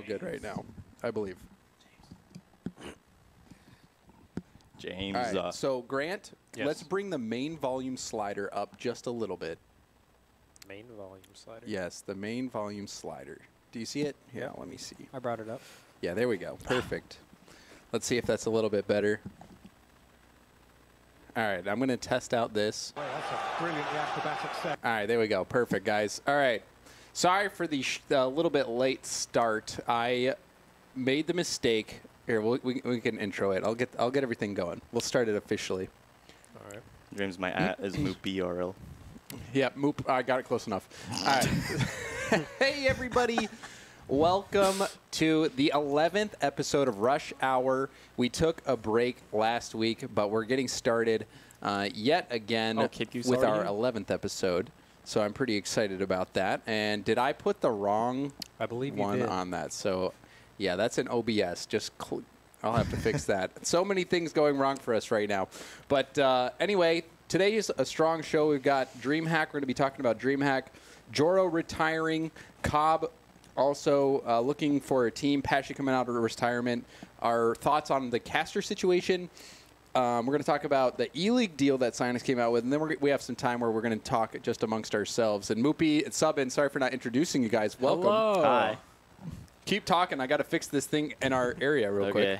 Good right now, I believe. James. All right, so Grant, Yes. let's bring the main volume slider up just a little bit. Main volume slider? Yes, the main volume slider. Do you see it? Yeah, let me see. I brought it up. Yeah, there we go. Perfect. Let's see if that's a little bit better. All right, I'm going to test out this. Well, that's a brilliantly acrobatic set. All right, there we go. Perfect, guys. All right. Sorry for the little bit late start. I made the mistake. Here, we can intro it. I'll get everything going. We'll start it officially. All right. James, my at is MoopBRL. Yeah, Moop. I got it close enough. All right. Hey, everybody. Welcome to the 11th episode of Rush Hour. We took a break last week, but we're getting started yet again with our 11th episode. So I'm pretty excited about that. And did I put the wrong one on that? So, yeah, that's an OBS. I'll have to fix that. So many things going wrong for us right now. But anyway, today is a strong show. We've got Dreamhack. We're going to be talking about Dreamhack. Joro retiring. Cobb also looking for a team. Patchi coming out of retirement. Our thoughts on the caster situation. We're going to talk about the E-League deal that Sinus came out with, and then we have some time where we're going to talk just amongst ourselves. And Moopy and Subin, sorry for not introducing you guys. Welcome. Hello. Hi. Keep talking. I got to fix this thing in our area real quick.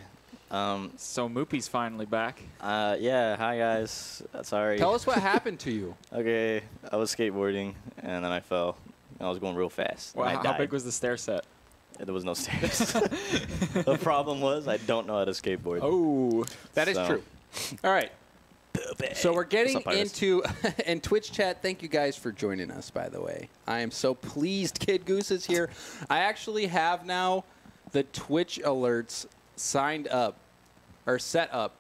So Moopy's finally back. Yeah, hi guys. Sorry. Tell us what happened to you. Okay, I was skateboarding and then I fell. I was going real fast. Well, and I how died. big was the stair set? There was no stairs. The problem was I don't know how to skateboard. Oh, That is true. All right. So we're getting What's up, artist? into in Twitch chat. Thank you guys for joining us, by the way. I am so pleased Kid Goose is here. I actually have now the Twitch alerts signed up or set up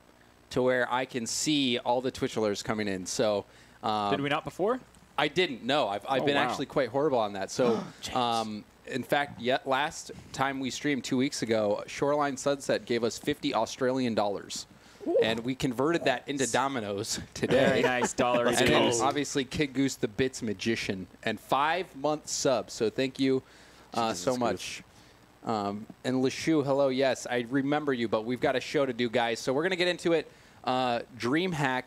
to where I can see all the Twitch alerts coming in. So did we not before? I didn't. No, I've been actually quite horrible on that. So in fact, last time we streamed 2 weeks ago, Shoreline Sunset gave us 50 Australian dollars. And we converted that into dominoes today. Very nice dollar. And then obviously Kid Goose the Bits Magician and 5-month sub. So thank you so much. And Lashu, hello. Yes, I remember you, but we've got a show to do, guys. So we're going to get into it. Dreamhack.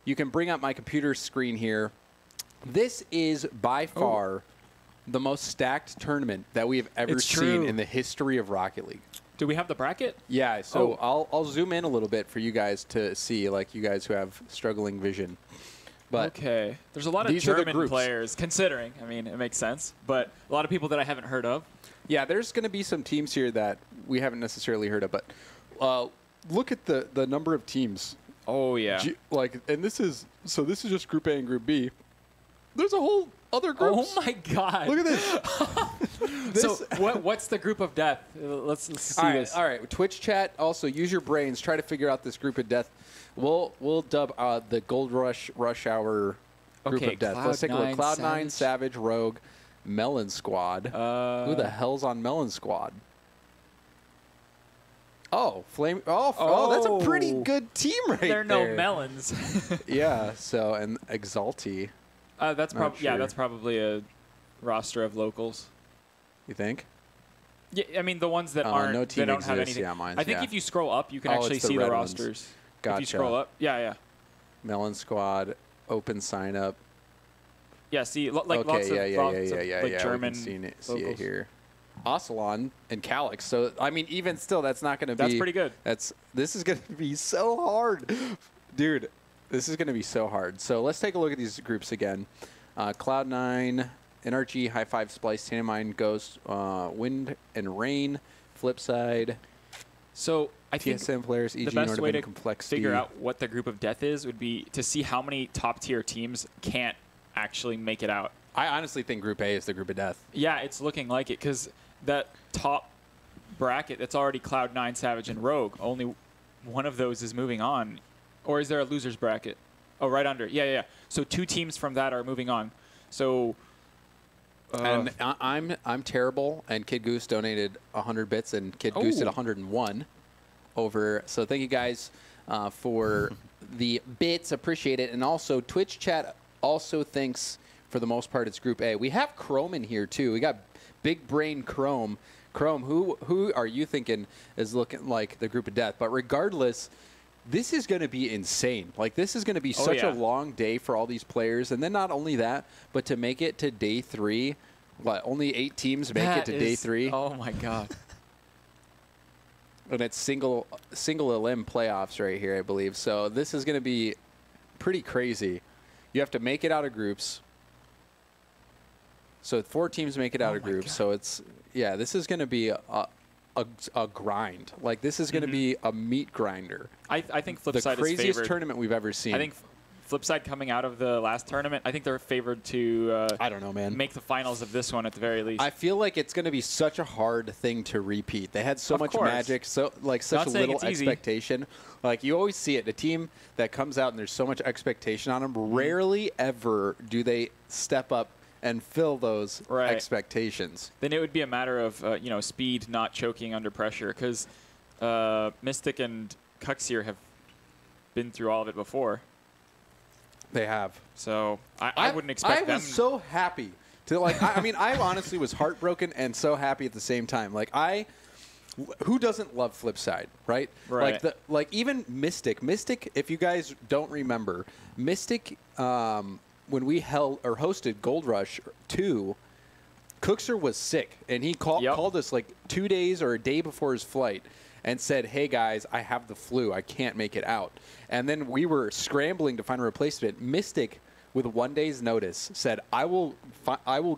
You can bring up my computer screen here. This is by far the most stacked tournament that we have ever seen in the history of Rocket League. Do we have the bracket? Yeah, so I'll zoom in a little bit for you guys to see, like you guys who have struggling vision. But okay, there's a lot of German players, considering. I mean, it makes sense, but a lot of people that I haven't heard of. Yeah, there's going to be some teams here that we haven't necessarily heard of, but look at the number of teams. Oh yeah. And this is just Group A and Group B. There's a whole other groups. Oh my God! Look at this. So what's the group of death? Let's see this. All right, Twitch chat. Also, use your brains. Try to figure out this group of death. We'll dub the Gold Rush Hour group of death. Let's take a look. Cloud9, Savage, Rogue, Melon Squad. Who the hell's on Melon Squad? Oh, Flame. Oh, that's a pretty good team right there. There are no melons. Yeah. So and Exalti. That's probably a roster of locals. You think? Yeah, I mean the ones that aren't. No team they don't exists. have anything. Yeah, mine's, I think if you scroll up, you can actually see the rosters. Gotcha. If you scroll up, yeah. Melon Squad, open sign up. Yeah, see, like lots of German. See it here. Ocelon and Calyx. So I mean, even still, that's not going to be. That's pretty good. This is going to be so hard, dude. This is going to be so hard. So let's take a look at these groups again. Cloud9, NRG, High Five, Splice, Tanamine, Ghost, Wind and Rain, Flipside. So I think TSM players, EG, the best way to Complexity. figure out what the group of death is would be to see how many top tier teams can't actually make it out. I honestly think Group A is the group of death. Yeah, it's looking like it because that top bracket that's already Cloud9, Savage, and Rogue. Only one of those is moving on. Or is there a losers bracket? Oh, right under. Yeah. So 2 teams from that are moving on. So and I'm terrible, and Kid Goose donated 100 bits, and Kid Goose did 101 over. So thank you guys for the bits. Appreciate it. And also Twitch chat also thinks for the most part it's Group A. We have Chrome in here too. We got Big Brain Chrome. Chrome, who are you thinking is looking like the group of death? But regardless, this is going to be insane. Like, this is going to be such a long day for all these players. And then not only that, but to make it to day 3, only 8 teams make it to day 3. Oh, my God. And it's single elim playoffs right here, I believe. So this is going to be pretty crazy. You have to make it out of groups. So 4 teams make it out of groups. So it's, yeah, this is going to be a grind. Like, this is going to be a meat grinder. I think Flipside is favored. The craziest tournament we've ever seen. I think Flipside coming out of the last tournament, I think they're favored to I don't know, man. make the finals of this one at the very least. I feel like it's going to be such a hard thing to repeat. They had so much magic, so such a little expectation. Like, you always see it. A team that comes out and there's so much expectation on them, rarely ever do they step up and fill those expectations. Then it would be a matter of speed, not choking under pressure, because Mystic and Cuxier have been through all of it before. They have. So I wouldn't expect them. I was so happy to, like, I mean, I honestly was heartbroken and so happy at the same time. Like, who doesn't love Flipside, right? Right. Like even Mystic, if you guys don't remember, Mystic, when we hosted Gold Rush 2, Cookser was sick, and he called us like 2 days or a day before his flight and said, "Hey guys, I have the flu. I can't make it out." And then we were scrambling to find a replacement. Mystic, with 1 day's notice, said, I will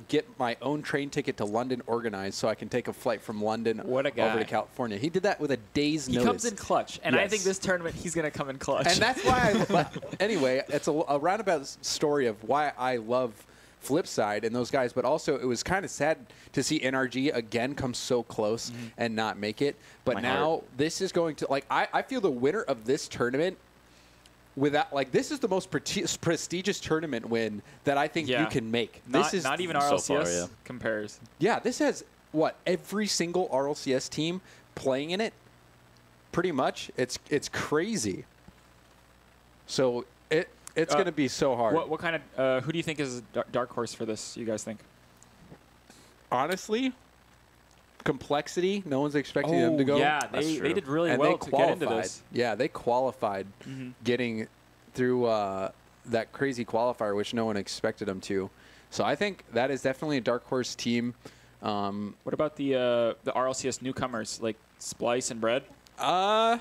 get my own train ticket to London organized so I can take a flight from London over to California. He did that with a day's notice. He comes in clutch, and I think this tournament he's going to come in clutch. And that's why anyway, it's a roundabout story of why I love Flipside and those guys, but also it was kind of sad to see NRG again come so close and not make it. But now this is going to, like, I feel the winner of this tournament, without, like, this is the most prestigious tournament win that I think you can make. This is not even RLCS compares. Yeah, this has every single RLCS team playing in it. Pretty much, it's crazy. So it's going to be so hard. What kind of who do you think is a dark horse for this? You guys think? Honestly, complexity. No one's expecting them to go. Yeah, they did really well to get into this. Yeah, they qualified, getting through that crazy qualifier, which no one expected them to. So I think that is definitely a dark horse team. What about the RLCS newcomers like Splice and Bread? I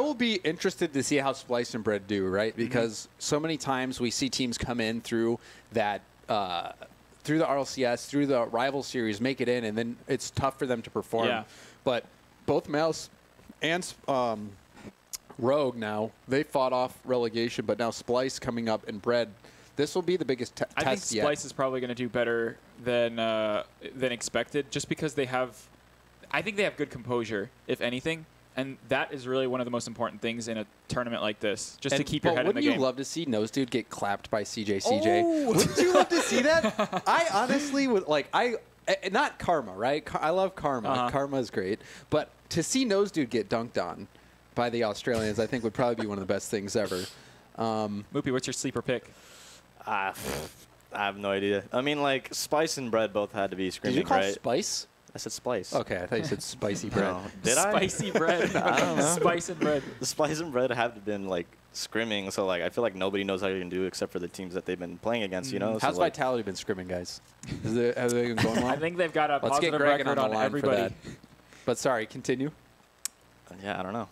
will be interested to see how Splice and Bread do, right? Because so many times we see teams come in through that, through the RLCS, through the rival series, make it in, and then it's tough for them to perform. Yeah. But both Mouse and Rogue now, they fought off relegation, but now Splice coming up and Bread, this will be the biggest test yet. I think Splice is probably going to do better than expected, just because they have, I think they have good composure, if anything. And that is really one of the most important things in a tournament like this, just to keep your head in the game. Wouldn't you love to see Nose Dude get clapped by CJ? Oh. Wouldn't you love to see that? I honestly would, like, not Karma, right? I love Karma. Karma is great. But to see Nose Dude get dunked on by the Australians, I think would probably be one of the best things ever. Moopy, what's your sleeper pick? I have no idea. I mean, like, Spice and Bread both had to be screaming, Did you call right? Spice? I said Splice. Okay, I thought you said spicy bread. No. Did I? Spicy bread. I don't know. Spice and Bread. The Spice and Bread have been, like, screaming, so, like, I feel like nobody knows how you can do except for the teams that they've been playing against, you know? How's so, like, Vitality been scrimming, guys? Have they been going well? I think they've got a Let's get positive Greg record on the line everybody. for that. But sorry, continue. Yeah, I don't know.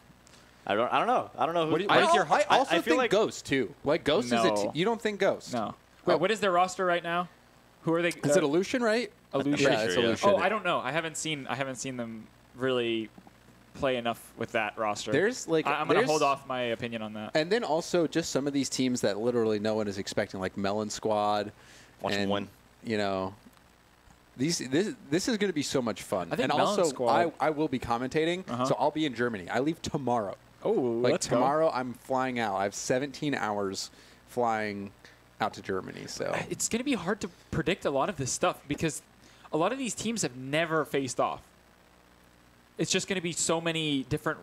I don't know. I don't know who. I also feel think like Ghost, too. Like, Ghost is a you don't think Ghost? No. Wait, what is their roster right now? Who are they? Is it Illusion, right? Illusion. Yeah, it's Illusion. Oh, I don't know. I haven't seen them really play enough with that roster. There's like I'm going to hold off my opinion on that. And then also just some of these teams that literally no one is expecting, like Melon Squad. Watch them win. You know, this is going to be so much fun. I think and Melon also, Squad. I will be commentating, so I'll be in Germany. I leave tomorrow. Oh, like let's tomorrow, go. I'm flying out. I have 17 hours flying out to Germany. So it's going to be hard to predict a lot of this stuff because a lot of these teams have never faced off. It's just going to be so many different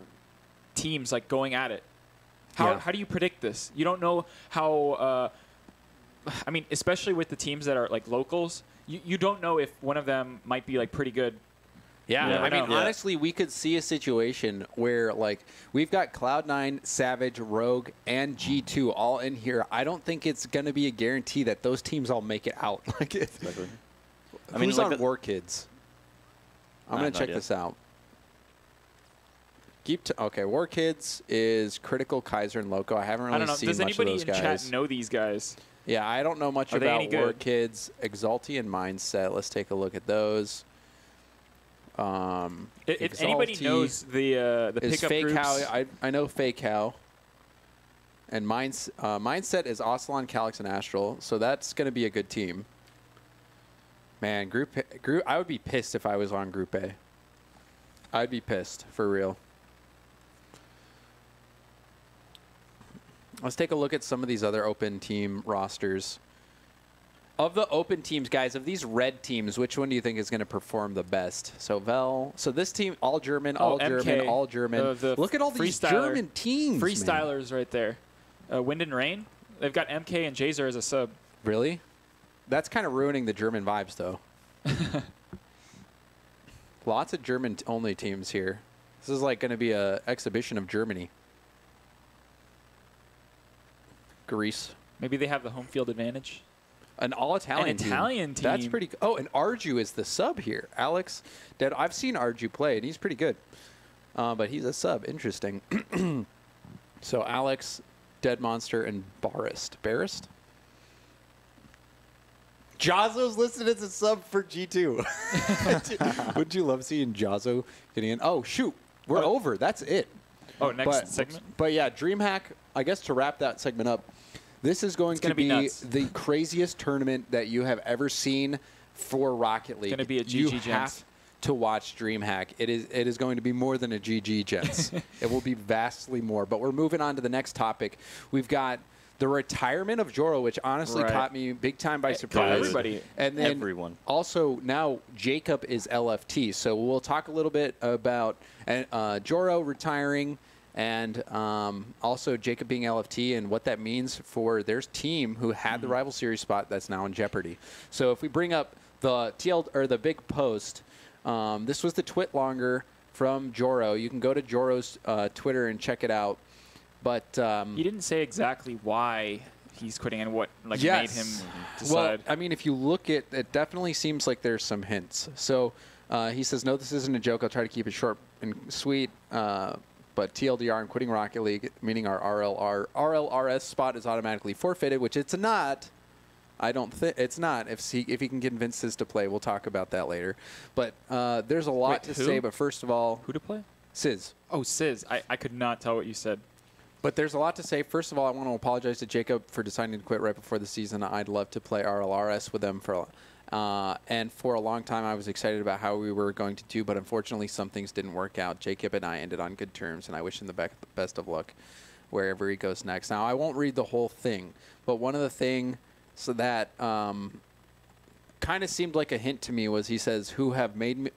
teams like going at it. How do you predict this? You don't know how. I mean, especially with the teams that are like locals, you don't know if one of them might be like pretty good. Yeah, You I never mean, know. honestly, we could see a situation where, like, we've got Cloud9, Savage, Rogue, and G2 all in here. I don't think it's going to be a guarantee that those teams all make it out. Like, Exactly. who's like on the- War Kids? I'm going to No check idea. this out. Okay, War Kids is Critical, Kaiser, and Loco. I haven't I really don't know. seen Does much of anybody those in guys. chat know these guys? Yeah, I don't know much Are they any about War good? Kids, Exalti, and Mindset. Let's take a look at those. If anybody Exalti knows the is pickup Fake groups, Cow. I know Fake Cow. And Mindset is Ocelon, Calyx, and Astral. So that's going to be a good team. Man, group. I would be pissed if I was on Group A. I'd be pissed, for real. Let's take a look at some of these other open team rosters. Of the open teams, guys, of these red teams, which one do you think is going to perform the best? So So this team, all German, all German, MK, all German. the Look at all these freestyler- German teams. man. freestylers right there. Wind and Rain. They've got MK and Jazer as a sub. Really? That's kind of ruining the German vibes, though. Lots of German-only teams here. This is like going to be a exhibition of Germany. Greece. Maybe they have the home field advantage. An all-Italian An Italian That's team. pretty. Oh, and Arju is the sub here. Alex, I've seen Arju play, and he's pretty good. But he's a sub. Interesting. So Alex, Dead Monster, and Barist. Jazzo's listed as a sub for G2. Wouldn't you love seeing Jazzo getting in? Oh, shoot. We're over. That's it. Oh, next segment? But yeah, Dreamhack, I guess to wrap that segment up, this is going to gonna be nuts. the craziest tournament that you have ever seen for Rocket League. Gonna be a GG You gents. have to watch Dreamhack. It is going to be more than a GG, gents. It will be vastly more. But we're moving on to the next topic. We've got the retirement of Joro, which honestly Right. caught me big time by Caught surprise. everybody. And then Everyone. also now Jacob is LFT. So we'll talk a little bit about Joro retiring and also Jacob being LFT and what that means for their team who had the rival series spot that's now in jeopardy. So if we bring up the the big post, this was the twit longer from Joro. You can go to Joro's Twitter and check it out. But He didn't say exactly why he's quitting and what made him well, decide. I mean, if you look at it, definitely seems like there's some hints. So he says, no, this isn't a joke. I'll try to keep it short and sweet. But TLDR, I'm quitting Rocket League, meaning our RLRS spot is automatically forfeited, which it's not. I don't think it's not. If he can convince Sizz to play, we'll talk about that later. But there's a lot Wait, to who? say. But first of all, Who to play? Sizz. Oh, Sizz. I could not tell what you said. But there's a lot to say. First of all, I want to apologize to Jacob for deciding to quit right before the season. I'd love to play RLRS with them and for a long time I was excited about how we were going to do, but unfortunately some things didn't work out. Jacob and I ended on good terms, and I wish him the best of luck wherever he goes next. Now, I won't read the whole thing, but one of the things that kind of seemed like a hint to me was he says, who have made me...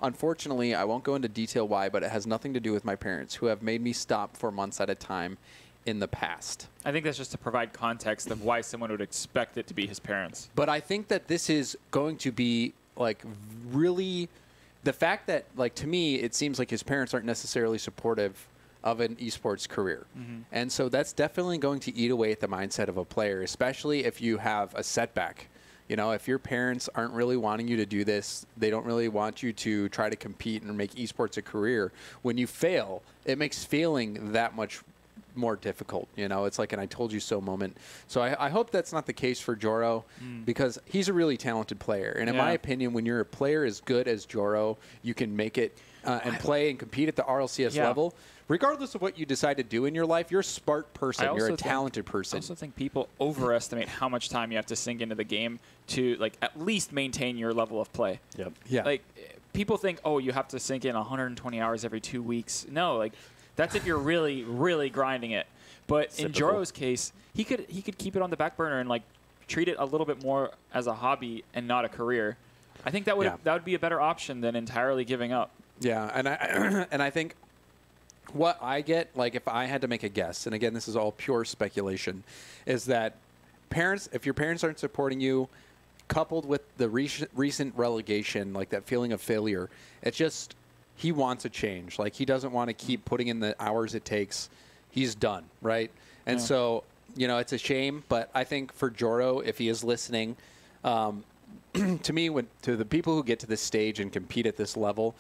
Unfortunately, I won't go into detail why, but it has nothing to do with my parents, who have made me stop for months at a time in the past. I think that's just to provide context of why someone would expect it to be his parents. But I think that this is going to be, like, really... The fact that, like, to me, it seems like his parents aren't necessarily supportive of an esports career. Mm-hmm. And so that's definitely going to eat away at the mindset of a player, especially if you have a setback. You know, if your parents aren't really wanting you to do this, they don't really want you to try to compete and make esports a career. When you fail, it makes failing that much more difficult. You know, it's like an I told you so moment. So I hope that's not the case for Joro because he's a really talented player. And in my opinion, when you're a player as good as Joro, you can make it and play and compete at the RLCS level. Regardless of what you decide to do in your life, you're a smart person. You're a talented person. I also think people overestimate how much time you have to sink into the game to, like, at least maintain your level of play. Yep. Yeah. Like, people think, oh, you have to sink in 120 hours every 2 weeks. No, like, that's if you're really, really grinding it. But in Joro's case, he could keep it on the back burner and, like, treat it a little bit more as a hobby and not a career. I think that would be a better option than entirely giving up. Yeah, and I think what I get, like, if I had to make a guess, and again, this is all pure speculation, is that parents, if your parents aren't supporting you, coupled with the recent relegation, like that feeling of failure, it's just he wants a change. Like he doesn't want to keep putting in the hours it takes. He's done, right? And so, you know, it's a shame, but I think for Joro, if he is listening, to me, to the people who get to this stage and compete at this level,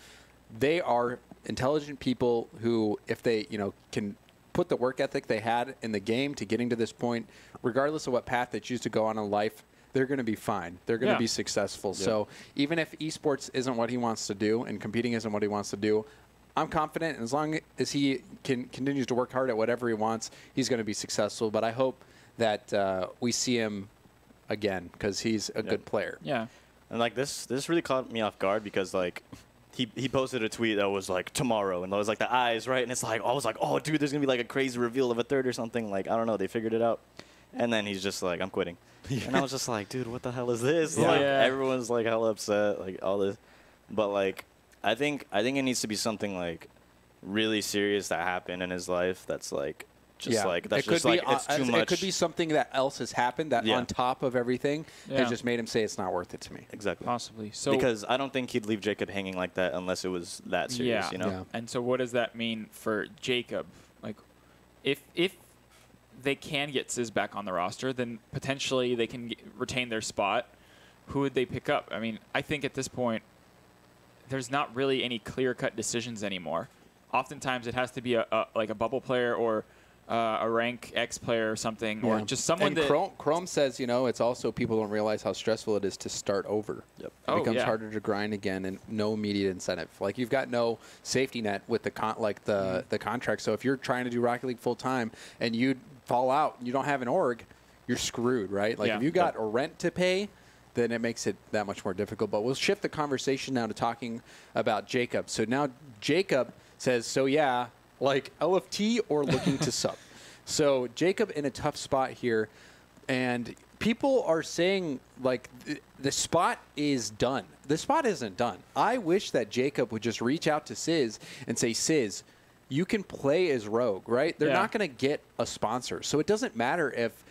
they are intelligent people who, if they, you know, can put the work ethic they had in the game to getting to this point, regardless of what path they choose to go on in life, they're going to be fine. They're going to be successful. Yep. So even if esports isn't what he wants to do and competing isn't what he wants to do, I'm confident, and as long as he continues to work hard at whatever he wants, he's going to be successful. But I hope that we see him again because he's a good player. Yeah. And like this really caught me off guard because like he posted a tweet that was like tomorrow, and it was like the eyes, right? And it's like I was like, oh dude, there's gonna be like a crazy reveal of a third or something. Like I don't know, they figured it out. And then he's just like, I'm quitting. And I was just like, dude, what the hell is this? Yeah. Like everyone's like hella upset, like all this. But like I think it needs to be something like really serious that happened in his life that's like just like that's just like it's too much. It could be something that else has happened that on top of everything has just made him say it's not worth it to me. Exactly. Possibly. So because I don't think he'd leave Jacob hanging like that unless it was that serious, you know? Yeah. And so what does that mean for Jacob? Like if they can get Sizz back on the roster, then potentially they can retain their spot. Who would they pick up? I mean, I think at this point there's not really any clear-cut decisions anymore. Oftentimes it has to be like a bubble player or a rank X player or something, or just someone and that... Chrome says, you know, it's also people don't realize how stressful it is to start over. Yep. It becomes harder to grind again and no immediate incentive. Like you've got no safety net with the contract. So if you're trying to do Rocket League full-time and you fall out and you don't have an org, you're screwed, right? Like if you got a rent to pay, then it makes it that much more difficult. But we'll shift the conversation now to talking about Jacob. So now Jacob says, so yeah, like LFT or looking to sub. So Jacob in a tough spot here, and people are saying like the spot is done. The spot isn't done. I wish that Jacob would just reach out to Sizz and say, Sizz, you can play as Rogue, right? They're not going to get a sponsor. So it doesn't matter if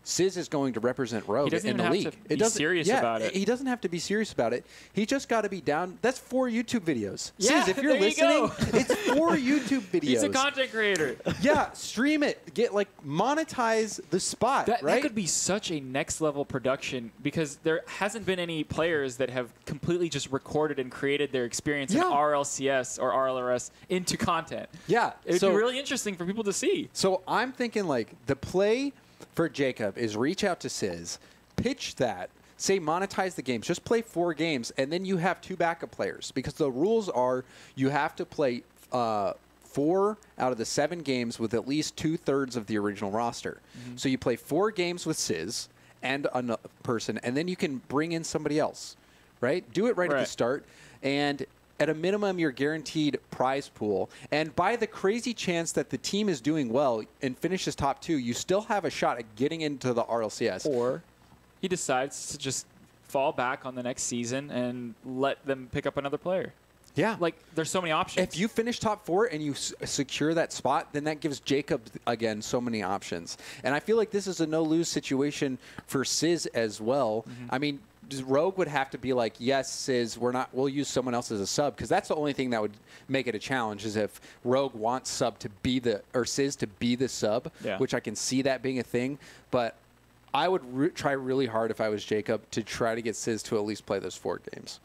Sizz is going to represent Rogue in the league. He doesn't have to be serious about it. He doesn't have to be serious about it. He just got to be down. That's 4 YouTube videos. Yeah, Sizz, if you're listening, it's 4 YouTube videos. He's a content creator. Yeah, stream it. Get monetize the spot, right? That could be such a next level production because there hasn't been any players that have completely just recorded and created their experience in RLCS or RLRS into content. Yeah. It'd be really interesting for people to see. So I'm thinking like the play for Jacob is reach out to Sizz, pitch that, say monetize the games, just play 4 games, and then you have 2 backup players because the rules are you have to play 4 out of the 7 games with at least 2/3 of the original roster. So you play 4 games with Sizz and a person, and then you can bring in somebody else, right? Do it right at the start, and at a minimum, you're guaranteed prize pool. And by the crazy chance that the team is doing well and finishes top 2, you still have a shot at getting into the RLCS. Or he decides to just fall back on the next season and let them pick up another player. Yeah. Like, there's so many options. If you finish top 4 and you secure that spot, then that gives Jacob, again, so many options. And I feel like this is a no-lose situation for Sizz as well. I mean, Rogue would have to be like, yes, Sizz, we'll use someone else as a sub, because that's the only thing that would make it a challenge is if Rogue wants Sizz to be the sub, which I can see that being a thing. But I would try really hard if I was Jacob to try to get Sizz to at least play those 4 games.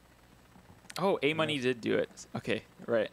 Oh, A-Money did do it. Okay, right.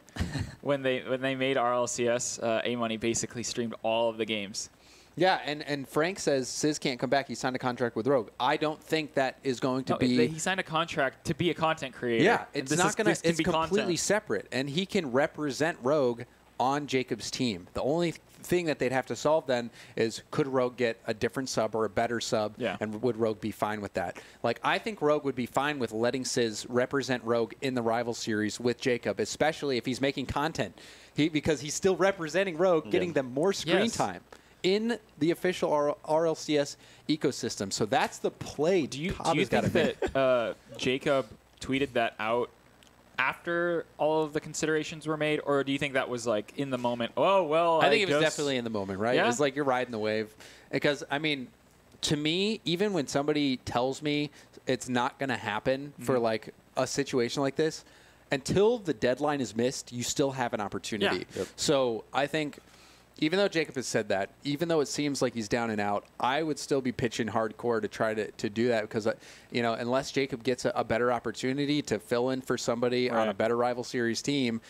when they made RLCS, A-Money basically streamed all of the games. Yeah, and Frank says Sizz can't come back. He signed a contract with Rogue. I don't think that is going to be... He signed a contract to be a content creator. Yeah, it's not going to... It's completely content. separate, and he can represent Rogue on Jacob's team. The only thing that they'd have to solve then is could Rogue get a different sub or a better sub, and would Rogue be fine with that? Like, I think Rogue would be fine with letting Sizz represent Rogue in the rival series with Jacob, especially if he's making content. Because he's still representing Rogue, getting them more screen time in the official RLCS ecosystem. So that's the play. Do you think that Jacob tweeted that out after all of the considerations were made, or do you think that was like in the moment? Oh, well, I think it was definitely in the moment, right? Yeah? It was like you're riding the wave. Because, I mean, to me, even when somebody tells me it's not going to happen for like a situation like this, until the deadline is missed, you still have an opportunity. Yeah. Yep. So I think, even though Jacob has said that, even though it seems like he's down and out, I would still be pitching hardcore to try to do that because, unless Jacob gets a better opportunity to fill in for somebody on a better rival series team,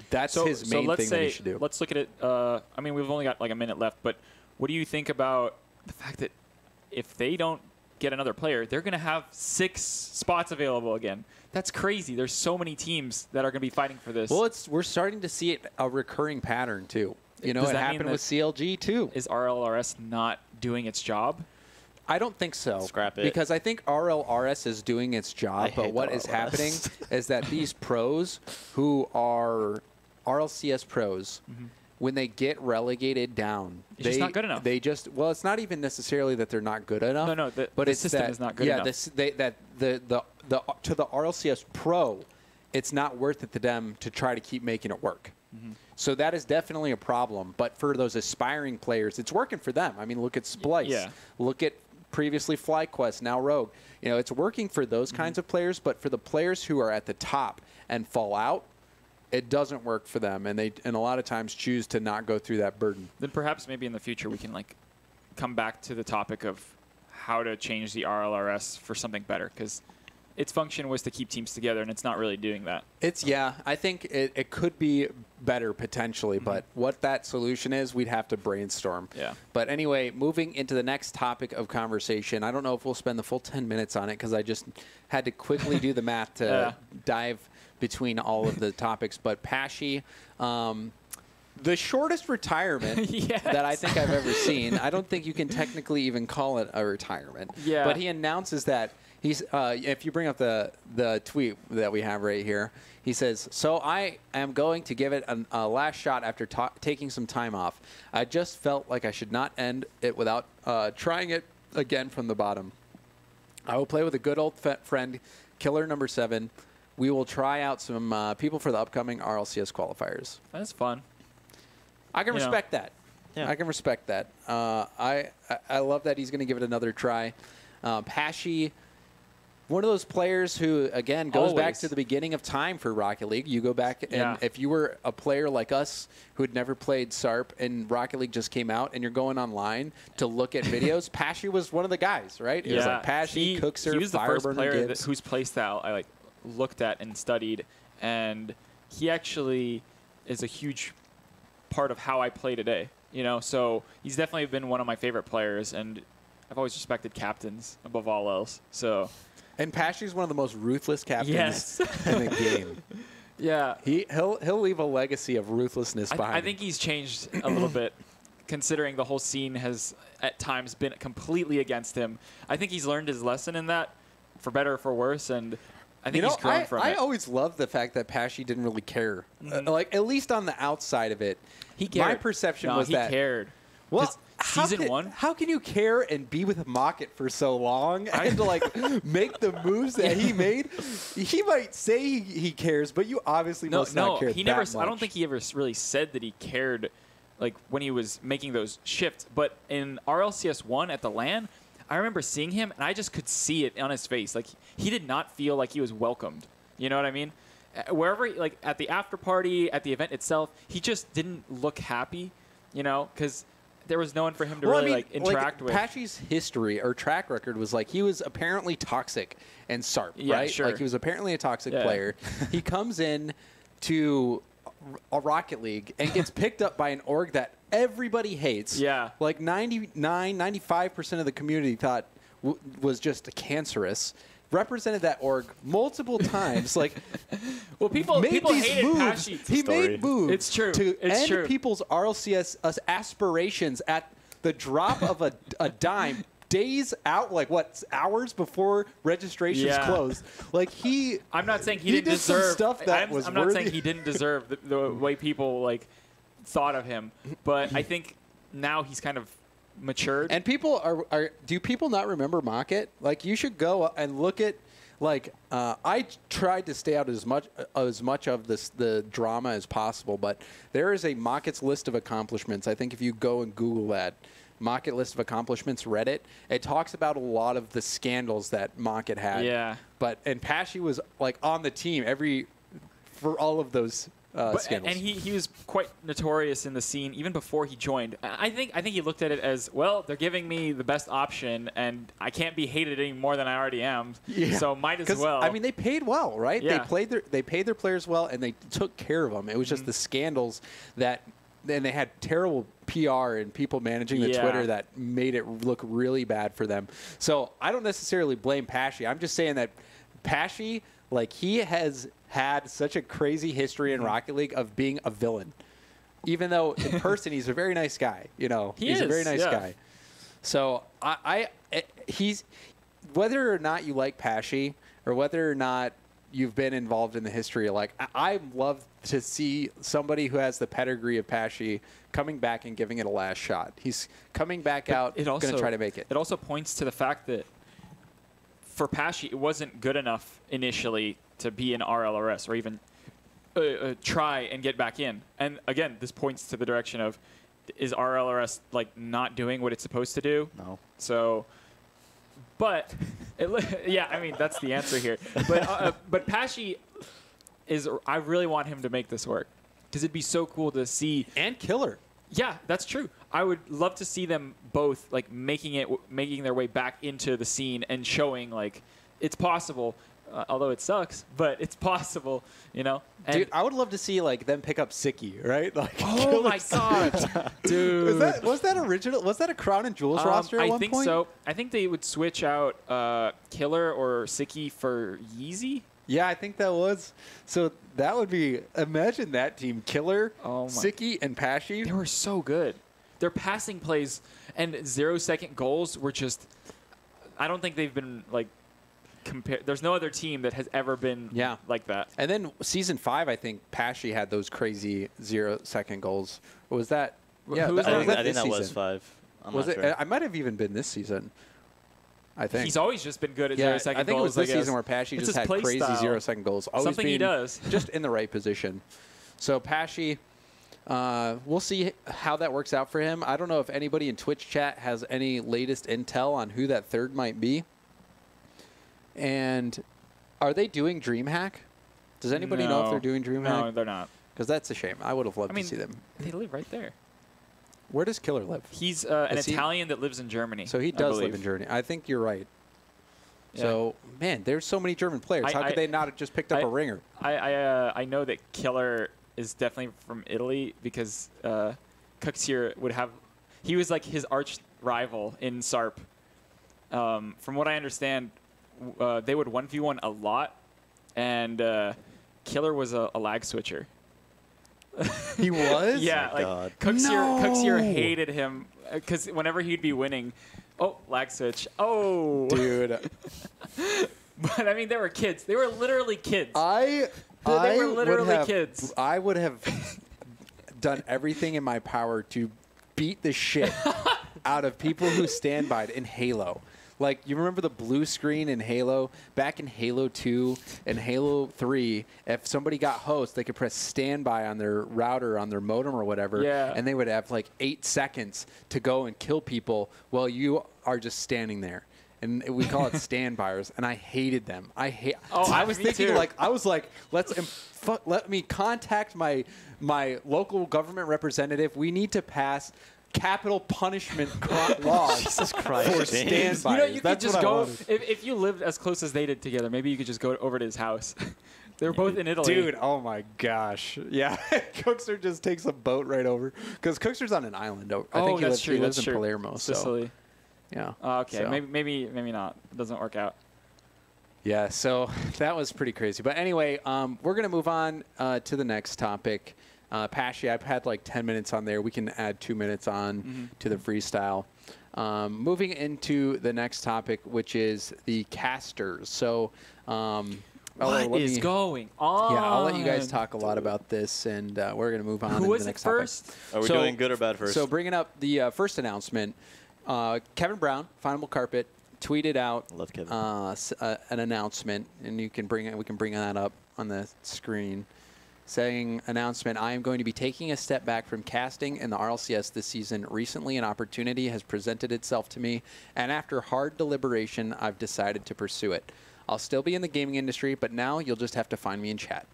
that's his main thing that he should do. Let's look at it. I mean, we've only got like a minute left, but what do you think about the fact that if they don't get another player, they're going to have 6 spots available again? That's crazy. There's so many teams that are going to be fighting for this. Well, we're starting to see a recurring pattern, too. It Does that mean happened with CLG, too. Is RLRS not doing its job? I don't think so. Scrap it. Because I think RLRS is doing its job, but what is happening is that these pros who are RLCS pros, when they get relegated down, It's just not good enough. They just it's not even necessarily that they're not good enough. No, but the it's system that, is not good enough. To the RLCS pro, it's not worth it to them to try to keep making it work. So that is definitely a problem. But for those aspiring players, it's working for them. I mean, look at Splice. Yeah. Look at previously FlyQuest, now Rogue. It's working for those kinds of players, but for the players who are at the top and fall out, it doesn't work for them, and a lot of times choose to not go through that burden. Then perhaps maybe in the future we can come back to the topic of how to change the RLRS for something better, because its function was to keep teams together, and it's not really doing that. I think it could be better potentially, but what that solution is, we'd have to brainstorm. Yeah. But anyway, moving into the next topic of conversation, I don't know if we'll spend the full 10 minutes on it because I just had to quickly do the math to dive between all of the topics. But Patchi, the shortest retirement that I think I've ever seen. I don't think you can technically even call it a retirement. Yeah. But he announces that he's. If you bring up the tweet that we have right here, he says, "So I am going to give it a last shot after taking some time off. I just felt like I should not end it without trying it again from the bottom. I will play with a good old friend, Killer number 7. We will try out some people for the upcoming RLCS qualifiers." That's fun. I can respect that. Yeah. I can respect that. I love that he's going to give it another try. Patchi, one of those players who, again, goes back to the beginning of time for Rocket League. You go back, and if you were a player like us who had never played SARP and Rocket League just came out and you're going online to look at videos, Patchi was one of the guys, right? It was like Patchi, Cookser, he was the first Fireburner, player Gibbs. whose playstyle I looked at and studied, and he actually is a huge part of how I play today. So he's definitely been one of my favorite players, and I've always respected captains above all else. So. And Patchi's one of the most ruthless captains in the game. Yeah. He'll leave a legacy of ruthlessness behind I think he's changed a little bit, considering the whole scene has at times been completely against him. I think he's learned his lesson in that, for better or for worse, and I think he's grown from it. I always loved the fact that Patchi didn't really care. At least on the outside of it. He cared. My perception was that he cared. Well, Season 1? How can you care and be with Mocket for so long and to make the moves that he made? He might say he cares, but you obviously must not care he that never. much. I don't think he ever really said that he cared, when he was making those shifts. But in RLCS 1 at the LAN, I remember seeing him, and I just could see it on his face. He did not feel like he was welcomed. You know what I mean? Wherever, at the after party, at the event itself, he just didn't look happy. Because there was no one for him to interact with. Patchi's history or track record was he was apparently toxic in SARP, right? Sure. He was apparently a toxic player. He comes in to a Rocket League and gets picked up by an org that everybody hates. Yeah. 95% of the community thought was just cancerous. Represented that org multiple times. Well, people hated moves. Patchi. He made moves. It's true. To It's end true. people's RLCS aspirations at the drop of a dime, days out, hours before registrations closed. I'm not saying he he didn't did some deserve stuff that I'm not saying he didn't deserve the way people thought of him, but I think now he's kind of matured. And people do people not remember Mocket? You should go and look at I tried to stay out as much of the drama as possible, but there is a Mocket's list of accomplishments. I think if you go and Google that, Mocket List of Accomplishments Reddit, it talks about a lot of the scandals that Mocket had. Yeah. And Patchi was like on the team for all of those scandals. And he was quite notorious in the scene even before he joined. I think he looked at it as, well, they're giving me the best option, and I can't be hated any more than I already am. Yeah. So might as well. I mean, they paid well, right? Yeah. They paid their players well, and they took care of them. It was just the scandals and they had terrible PR and people managing the Twitter that made it look really bad for them. So I don't necessarily blame Patchi. I'm just saying that Patchi, like, he has had such a crazy history in Rocket League of being a villain. Even though in person he's a very nice guy, he's a very nice guy. So he's, whether or not you like Patchi or whether or not you've been involved in the history, like, I love to see somebody who has the pedigree of Patchi coming back and giving it a last shot. He's coming back out, going to try to make it. It also points to the fact that for Patchi, it wasn't good enough initially to be in RLRS or even try and get back in. And again, this points to the direction of, is RLRS like not doing what it's supposed to do? No. So, but yeah, I mean that's the answer here. But Patchi I really want him to make this work because it'd be so cool to see. And Killer. Yeah, that's true. I would love to see them both like making their way back into the scene and showing like it's possible. Although it sucks, but it's possible, And Dude, I would love to see like them pick up Sicky, right? Like, oh my god, dude! Was that original? Was that a Crown and Jewels roster at one point? I think so. I think they would switch out Killer or Sicky for Yeezy. Yeah, I think that was. So that would be. Imagine that team: Killer, Sicky, and Patchi. They were so good. Their passing plays and 0-second goals were just. I don't think they've been like. There's no other team that has ever been like that. And then season 5, I think Patchi had those crazy 0-second goals. Or was that? Yeah, I think that was 5. Was it? I might have even been this season. I think he's always just been good at 0-second goals. I think it was this season where Patchi just had crazy 0-second goals. Always something he does. Just in the right position. So Patchi, we'll see how that works out for him. I don't know if anybody in Twitch chat has any latest intel on who that third might be. And are they doing Dreamhack? Does anybody know if they're doing Dreamhack? No, they're not. Because that's a shame. I would have loved to see them. They live right there. Where does Killer live? He's an Italian that lives in Germany. So he does live in Germany. I think you're right. Yeah. So, man, there's so many German players. How could they not have just picked up a ringer? I know that Killer is definitely from Italy because Kuxier would have – he was like his arch rival in SARP. From what I understand – they would 1v1 a lot, and Killer was a lag switcher. He was? Yeah, like Kuxier hated him because whenever he'd be winning, lag switch. Oh, dude. But I mean, they were kids. They were literally kids. They were literally kids. I would have done everything in my power to beat the shit out of people who stand by in Halo. Like, you remember the blue screen in Halo? Back in Halo 2 and Halo 3, if somebody got host, they could press standby on their router, on their modem or whatever, and they would have like 8 seconds to go and kill people while you are just standing there. And we call it standbyers, and I hated them. I was thinking, let me contact my local government representative. We need to pass capital punishment laws Jesus Christ, for standby. You could just go if you lived as close as they did together. Maybe you could just go over to his house. They're both in Italy, dude. Oh my gosh, yeah. Cookster just takes a boat right over because Cookster's on an island. I think he lives in Palermo, Sicily. So, yeah. Okay, so. maybe not. It doesn't work out. Yeah. So that was pretty crazy. But anyway, we're gonna move on to the next topic. Patchi, I've had like 10 minutes on there. We can add 2 minutes on to the freestyle. Moving into the next topic, which is the casters. So, what is going on? Yeah, I'll let you guys talk a lot about this, and we're going to move on to the next first? topic. Are we doing good or bad first? So, bringing up the first announcement, Kevin Brown, Final Carpet, tweeted out Love Kevin. An announcement, and we can bring that up on the screen. saying announcement, I am going to be taking a step back from casting in the RLCS this season. Recently, an opportunity has presented itself to me, and after hard deliberation, I've decided to pursue it. I'll still be in the gaming industry, but now you'll just have to find me in chat.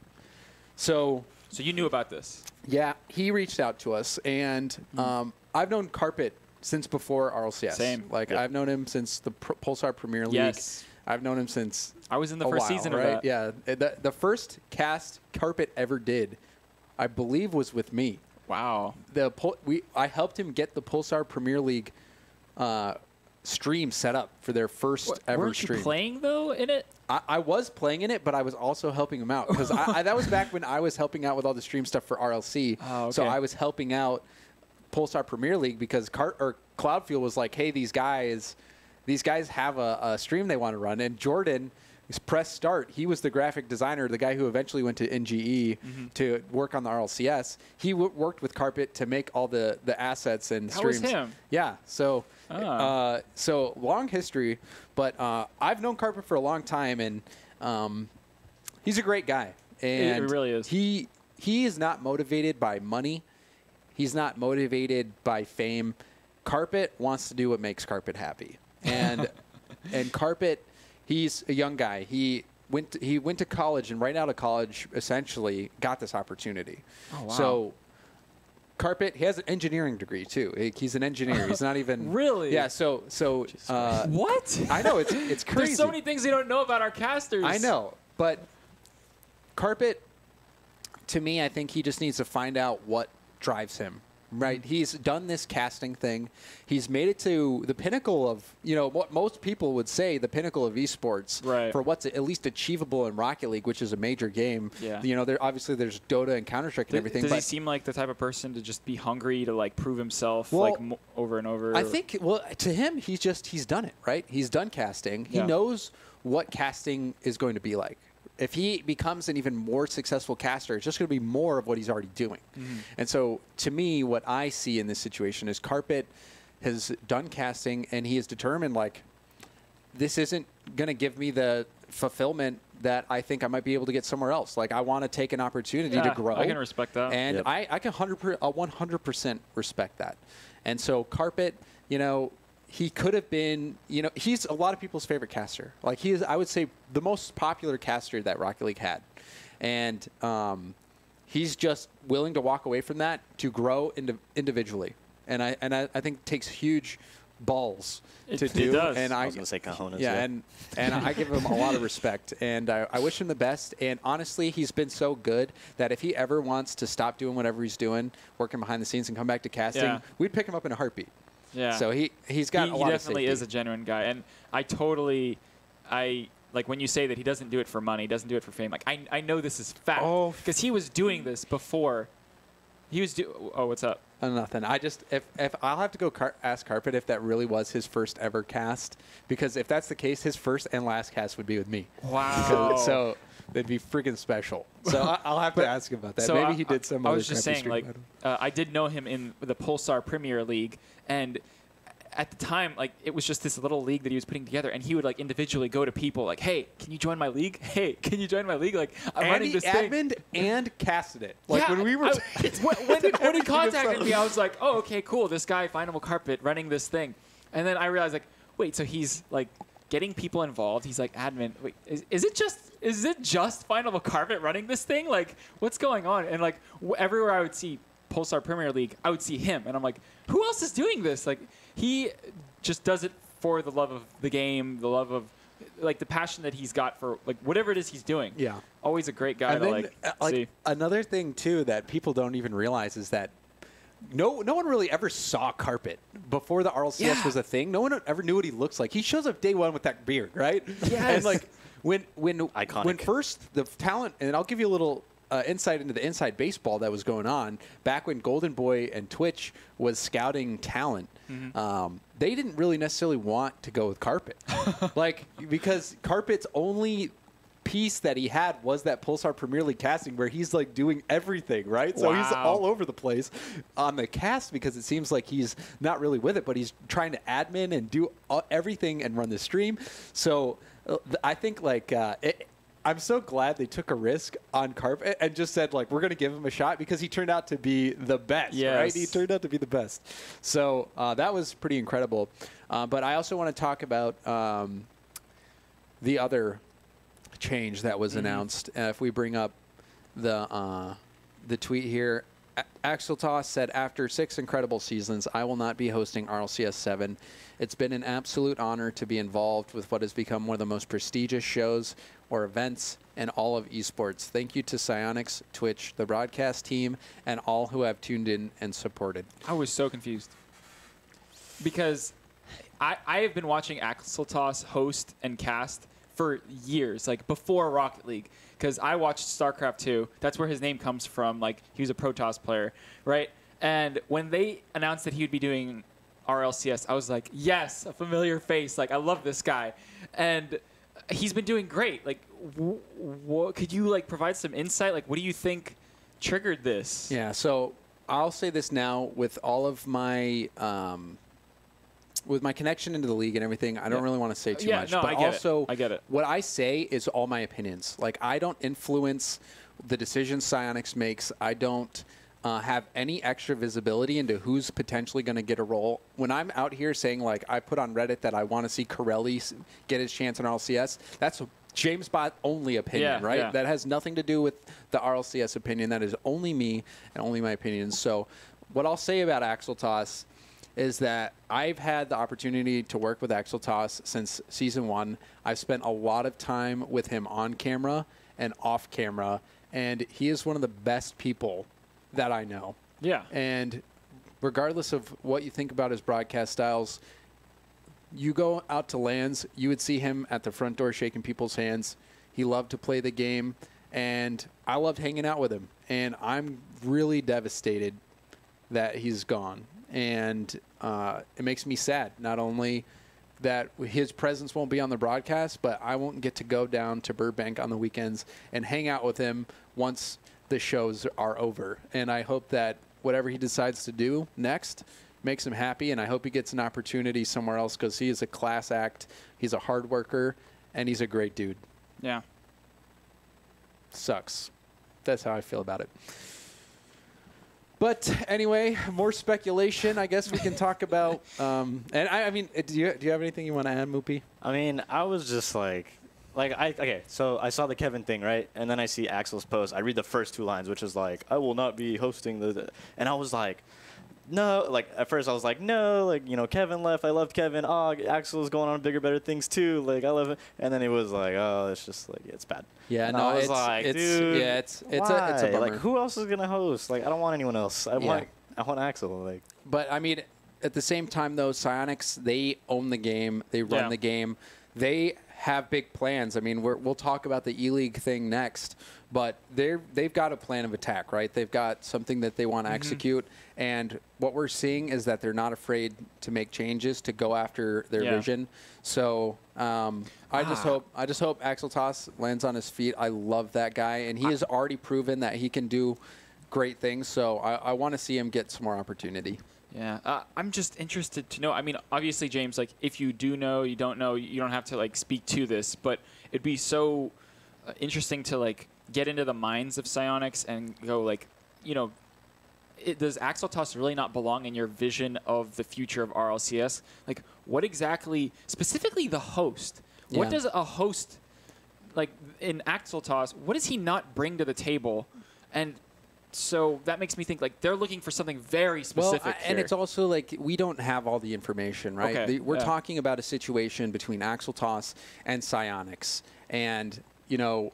So you knew about this? yeah, he reached out to us, and I've known Carpet since before RLCS. Same. Like, Yep. I've known him since the Pulsar Premier League. Yes. I've known him since I was in the a first while, season of right? that. Yeah. The first cast Carpet ever did, I believe, was with me. Wow. I helped him get the Pulsar Premier League stream set up for their first ever Weren't stream. you playing, though, in it? I was playing in it, but I was also helping him out because that was back when I was helping out with all the stream stuff for RLC. Oh, okay. So I was helping out Pulsar Premier League because Cloudfield was like, hey, these guys have a stream they want to run, and Jordan pressed start. He was the graphic designer, the guy who eventually went to NGE to work on the RLCS. He worked with Carpet to make all the assets and streams. That was him? Yeah. So, Oh. so long history, but I've known Carpet for a long time, and he's a great guy. And He really is. He is not motivated by money. He's not motivated by fame. Carpet wants to do what makes Carpet happy, and Carpet, he's a young guy. He went to college, and right out of college, essentially got this opportunity. Oh, wow. So Carpet, he has an engineering degree too. He's an engineer. He's not even Really? Yeah. So What? I know it's crazy. There's so many things we don't know about our casters. I know, but Carpet, to me, I think he just needs to find out what drives him. Right, he's done this casting thing. He's made it to the pinnacle of, what most people would say, the pinnacle of esports. Right. For what's at least achievable in Rocket League, which is a major game. Yeah. Obviously there's Dota and Counter-Strike and everything. Does but he seem like the type of person to just be hungry to prove himself Well, over and over? I think, to him, he's done it, right? He's done casting. He Yeah. knows what casting is going to be like. If he becomes an even more successful caster, it's just going to be more of what he's already doing. And so, to me, what I see in this situation is Carpet has done casting, and he is determined, this isn't going to give me the fulfillment that I think I might be able to get somewhere else. I want to take an opportunity to grow. I can respect that. And Yep. I can 100% respect that. And so Carpet, he could have been, he's a lot of people's favorite caster. He is, I would say, the most popular caster that Rocket League had. And he's just willing to walk away from that to grow individually. And I think it takes huge balls to do. It does. And I was going to say cojones. yeah, and I give him a lot of respect, and I wish him the best. And honestly, he's been so good that if he ever wants to stop doing whatever he's doing, working behind the scenes, and come back to casting, Yeah. we'd pick him up in a heartbeat. Yeah. So he's got a lot he of definitely safety. is a genuine guy, and I like when you say that he doesn't do it for money, doesn't do it for fame. I know this is fact Oh. because he was doing this before. He was Oh, what's up? Nothing. I just if I'll have to go ask Carpet if that really was his first ever cast, because if that's the case, his first and last cast would be with me. Wow. So it'd be freaking special. So I'll have to ask him about that. So Maybe he did some. I other was just crappy saying, stream about him. I did know him in the Pulsar Premier League, and at the time, it was just this little league that he was putting together, and he would individually go to people hey, can you join my league? Hey, can you join my league? I'm running this thing. admined and casted it. Yeah, When we were when he contacted me, I was like, oh, okay, cool. This guy, Final Carpet, running this thing. And then I realized, wait, so he's getting people involved. He's admin. Wait, is it just Final Carpet running this thing? What's going on? And everywhere I would see Pulsar Premier League, I would see him, and I'm like, who else is doing this? He just does it for the love of the game, the love of the passion that he's got for whatever it is he's doing. Yeah. Always a great guy And to then, see. another thing too that people don't even realize is that no one really ever saw Carpet before the RLCS was a thing. No one ever knew what he looks like. He shows up day one with that beard, right? Yes. And when Iconic. first the talent, and I'll give you a little insight into the inside baseball that was going on back when Golden Boy and Twitch was scouting talent. They didn't really necessarily want to go with Carpet, because Carpet's only piece that he had was that Pulsar Premier League casting where he's doing everything, right? So he's Wow. all over the place on the cast because it seems like he's not really with it, but he's trying to admin and do everything and run the stream. So I think I'm so glad they took a risk on Carpet and just said, like, we're going to give him a shot because he turned out to be the best, right? He turned out to be the best. So that was pretty incredible. But I also want to talk about the other change that was announced. If we bring up the tweet here, Axel Toss said, after 6 incredible seasons, I will not be hosting RLCS 7. It's been an absolute honor to be involved with what has become one of the most prestigious shows or events in all of esports. Thank you to Psyonix, Twitch, the broadcast team, and all who have tuned in and supported. I was so confused because I have been watching Axel Toss host and cast for years, like before Rocket League, because I watched StarCraft 2. That's where his name comes from. Like, he was a Protoss player, right? And when they announced that he would be doing RLCS, I was like, yes, a familiar face. Like, I love this guy. And he's been doing great. Like, could you, like, provide some insight? Like, what do you think triggered this? Yeah, so I'll say this now with all of my with my connection into the league and everything, I don't really want to say too much. No, but I get it. What I say is all my opinions. Like, I don't influence the decisions Psyonix makes. I don't have any extra visibility into who's potentially going to get a role. When I'm out here saying, like, I put on Reddit that I want to see Corelli get his chance in RLCS, that's a James Bot only opinion, right? Yeah. That has nothing to do with the RLCS opinion. That is only me and only my opinion. So what I'll say about Axel Toss is that I've had the opportunity to work with Axel Toss since Season 1. I've spent a lot of time with him on camera and off camera, and he is one of the best people that I know. Yeah. And regardless of what you think about his broadcast styles, you go out to LANs, you would see him at the front door shaking people's hands. He loved to play the game, and I loved hanging out with him. And I'm really devastated that he's gone. And it makes me sad, not only that his presence won't be on the broadcast, but I won't get to go down to Burbank on the weekends and hang out with him once the shows are over. And I hope that whatever he decides to do next makes him happy, and I hope he gets an opportunity somewhere else because he is a class act, he's a hard worker, and he's a great dude. Yeah. Sucks. That's how I feel about it. But anyway, more speculation. I guess we can talk about. And I mean, do you have anything you want to add, Moopy? I mean, I was just okay, so I saw the Kevin thing, right? And then I see Axel's post. I read the first 2 lines, which is like, I will not be hosting the and I was like, no, like, at first I was like, no, like, you know, Kevin left. I loved Kevin. Oh, Axel's going on bigger, better things too. Like, I love it. And then it was like, oh, it's just like, it's bad. Yeah, and no, I was like, dude, yeah, it's a bummer. Like, who else is gonna host? Like, I don't want anyone else. I want Axel. Like, but I mean, at the same time though, Psyonix, they own the game. They run the game. They have big plans. I mean, we'll talk about the E-League thing next, but they've got a plan of attack, right? They've got something that they want to execute, and what we're seeing is that they're not afraid to make changes to go after their vision. So I just hope Axel Toss lands on his feet. I love that guy, and he has already proven that he can do great things. So I want to see him get some more opportunity. Yeah, I'm just interested to know. I mean, obviously, James, like, if you do know, you don't know, you don't have to, like, speak to this, but it'd be so interesting to, like, get into the minds of Psyonix and go, like, you know, does Axel Toss really not belong in your vision of the future of RLCS? Like, what exactly, specifically the host, what does a host, like, in Axel Toss, what does he not bring to the table? And so that makes me think, like, they're looking for something very specific here. And it's also like we don't have all the information, right? Okay. We're talking about a situation between Axel Toss and Psyonix. And, you know,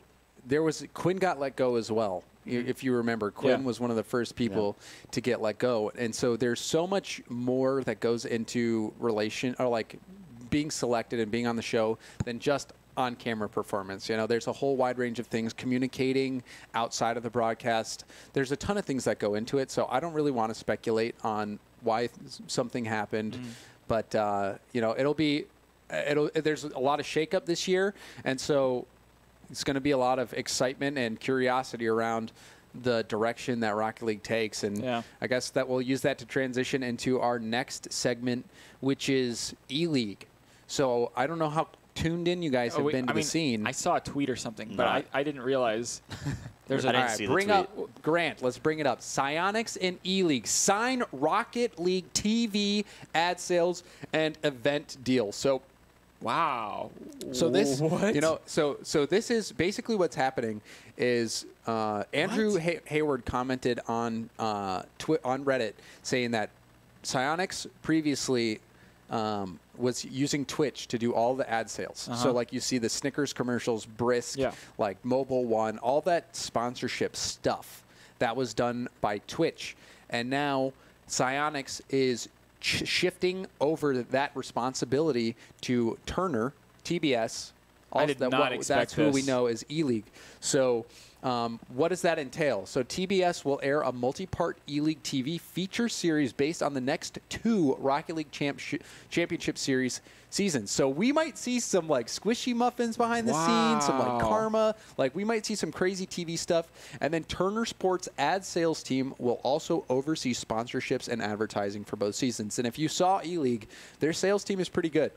Quinn got let go as well. If you remember, Quinn was one of the first people to get let go. And so there's so much more that goes into being selected and being on the show than just on-camera performance. You know, there's a whole wide range of things, communicating outside of the broadcast. There's a ton of things that go into it, so I don't really want to speculate on why something happened. But, you know, there's a lot of shakeup this year, and so it's going to be a lot of excitement and curiosity around the direction that Rocket League takes. And I guess that we'll use that to transition into our next segment, which is E-League. So I don't know how tuned in, you guys have been to the scene. I saw a tweet or something, but I didn't realize there's I a. didn't see the bring tweet. up Grant. Let's bring it up. Psyonix and E-League sign Rocket League TV ad sales and event deal. So. Wow. So this, what? so this is basically what's happening is Andrew Hayward commented on on Reddit saying that Psyonix previously was using Twitch to do all the ad sales. So like you see the Snickers commercials, Brisk, like Mobile One, all that sponsorship stuff that was done by Twitch, and now Psyonix is shifting over that responsibility to Turner, TBS. I did not expect that's who we know as E-League. So what does that entail? So TBS will air a multi-part E-League TV feature series based on the next 2 Rocket League Championship Series seasons. So we might see some like squishy muffins behind the scenes, some like karma. Like we might see some crazy TV stuff. And then Turner Sports ad sales team will also oversee sponsorships and advertising for both seasons. And if you saw E-League, their sales team is pretty good.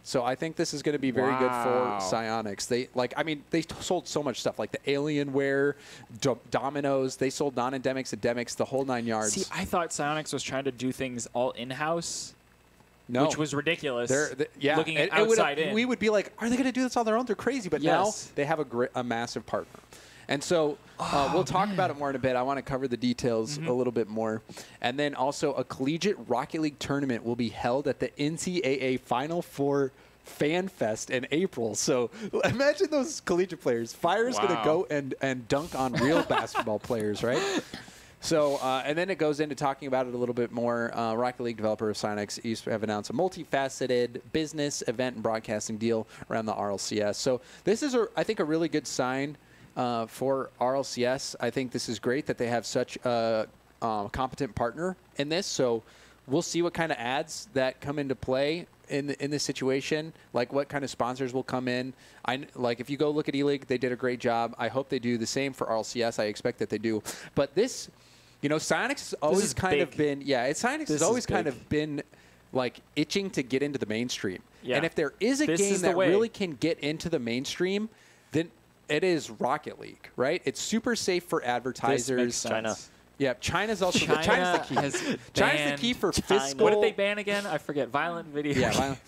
So I think this is going to be very good for Psyonix. They sold so much stuff, like the Alienware, Dominoes. They sold non-endemics, endemics, the whole 9 yards. See, I thought Psyonix was trying to do things all in-house. No. Which was ridiculous. Looking at outside in. We would be like, are they going to do this on their own? They're crazy. But now they have a massive partner. And so we'll talk about it more in a bit. I want to cover the details a little bit more. And then also a collegiate Rocket League tournament will be held at the NCAA Final Four Fan Fest in April. So imagine those collegiate players. Fire's going to go and dunk on real basketball players, right? So, and then it goes into talking about it a little bit more. Rocket League developer of Psyonix have announced a multifaceted business, event, and broadcasting deal around the RLCS. So this is, I think, a really good sign for RLCS. I think this is great that they have such a competent partner in this. So we'll see what kind of ads that come into play in this situation, like what kind of sponsors will come in. Like if you go look at E-League, they did a great job. I hope they do the same for RLCS. I expect that they do. But this, Psyonix has always kind of been, Psyonix has always kind of been like itching to get into the mainstream. Yeah. And if there is a game that really can get into the mainstream, then it is Rocket League, right? It's super safe for advertisers. China. Yeah, China's also China's the key. China's the key for fiscal. What did they ban again? I forget. Violent videos. Yeah, violent.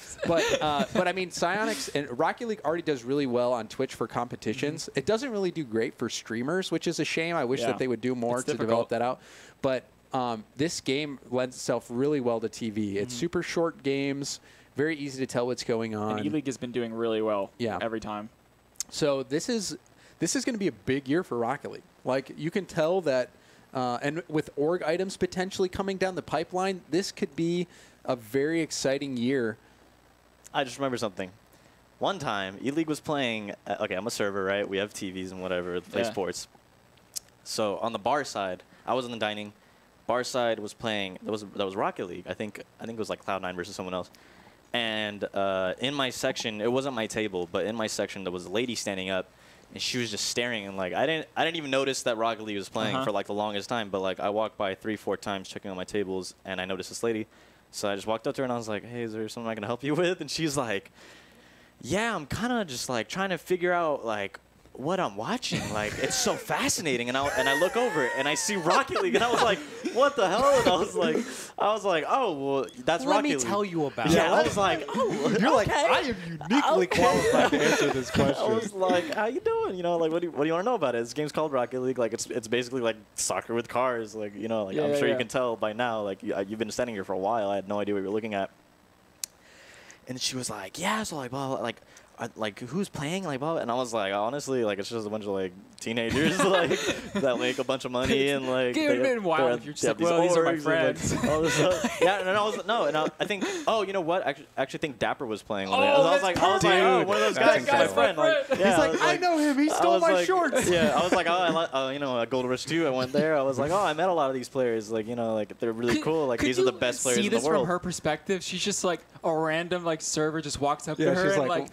But I mean, Psyonix and Rocket League already does really well on Twitch for competitions. It doesn't really do great for streamers, which is a shame. I wish that they would do more to develop that out. But this game lends itself really well to TV. It's super short games, very easy to tell what's going on. And E-League has been doing really well every time. So this is going to be a big year for Rocket League. Like you can tell that. And with org items potentially coming down the pipeline, this could be a very exciting year. I just remember something. One time, E-League was playing. Okay, I'm a server, right? We have TVs and whatever to play sports. So on the bar side, I was in the dining. Bar side was playing. That was Rocket League. I think it was like Cloud9 versus someone else. And in my section, it wasn't my table, but in my section there was a lady standing up. And she was just staring, and like I didn't even notice that Rocket League was playing for like the longest time. But like I walked by 3-4 times checking on my tables, and I noticed this lady. So I just walked up to her and I was like, "Hey, is there something I can help you with?" And she's like, "Yeah, I'm kind of just like trying to figure out like what I'm watching. Like it's so fascinating." And I look over and I see Rocket League, and I was like, "What the hell?" And I was like, "Oh, well, that's Rocket League." Let me tell you about it. Yeah, I was like, "Oh, you're like, I am uniquely qualified to answer this question." I was like, "How you doing? Like, what do you want to know about it?" This game's called Rocket League. Like, it's basically like soccer with cars. Like, I'm sure you can tell by now. Like, you've been standing here for a while. I had no idea what you were looking at. And she was like, "Yeah." So like, well, like who's playing, like, blah, and I was like, honestly, like it's just a bunch of like teenagers like that make a bunch of money and like. It would have been wild if you're just like, well, these are my friends. Like, all this stuff. Yeah, and I think, oh, you know what? I actually think Dapper was playing. Oh, I was like, one of those guys, my friend. Like, yeah, he's like, I know him. He stole my shorts. Yeah, I was like, at Gold Rush 2, I went there. I was like, oh, I met a lot of these players. Like, like they're really cool. Like these are the best players in the world. See this from her perspective? She's just like a random like server just walks up to her and like.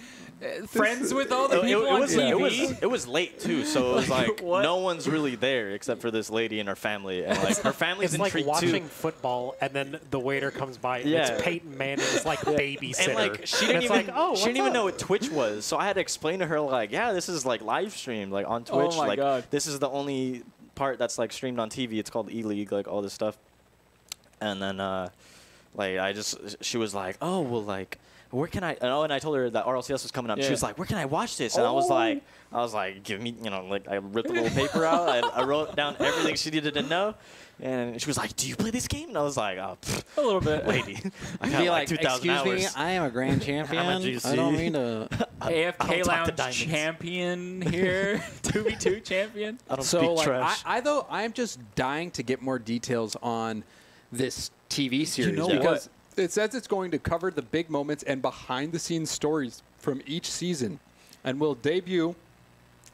Friends with all the people on TV. It was late too, so it was like What? no one's really there except for this lady and her family, and like her family's It's like intrigued watching too. football, and then the waiter comes by, and Yeah. it's Peyton Manning's like babysitter. And like she And didn't it's even like, oh, she didn't what's even up? know what Twitch was, so I had to explain to her like, yeah, this is like live streamed like on Twitch. my like God. this is the only part that's like streamed on TV. It's called E-League, like all this stuff. And then like she was like, oh well, like where can I? Oh, and I told her that RLCS was coming up. Yeah. She was like, where can I watch this? And I was like, give me, like I ripped a little paper out. I wrote down everything she needed to know. And she was like, do you play this game? And I was like, oh, A little bit. lady, I got like 2,000 hours. I am a grand champion. I'm a GC. I don't mean to. AFK talk to Lounge diamonds. champion here. 2v2 champion. I don't So speak like, trash. I'm just dying to get more details on this TV series know because it says it's going to cover the big moments and behind-the-scenes stories from each season, and will debut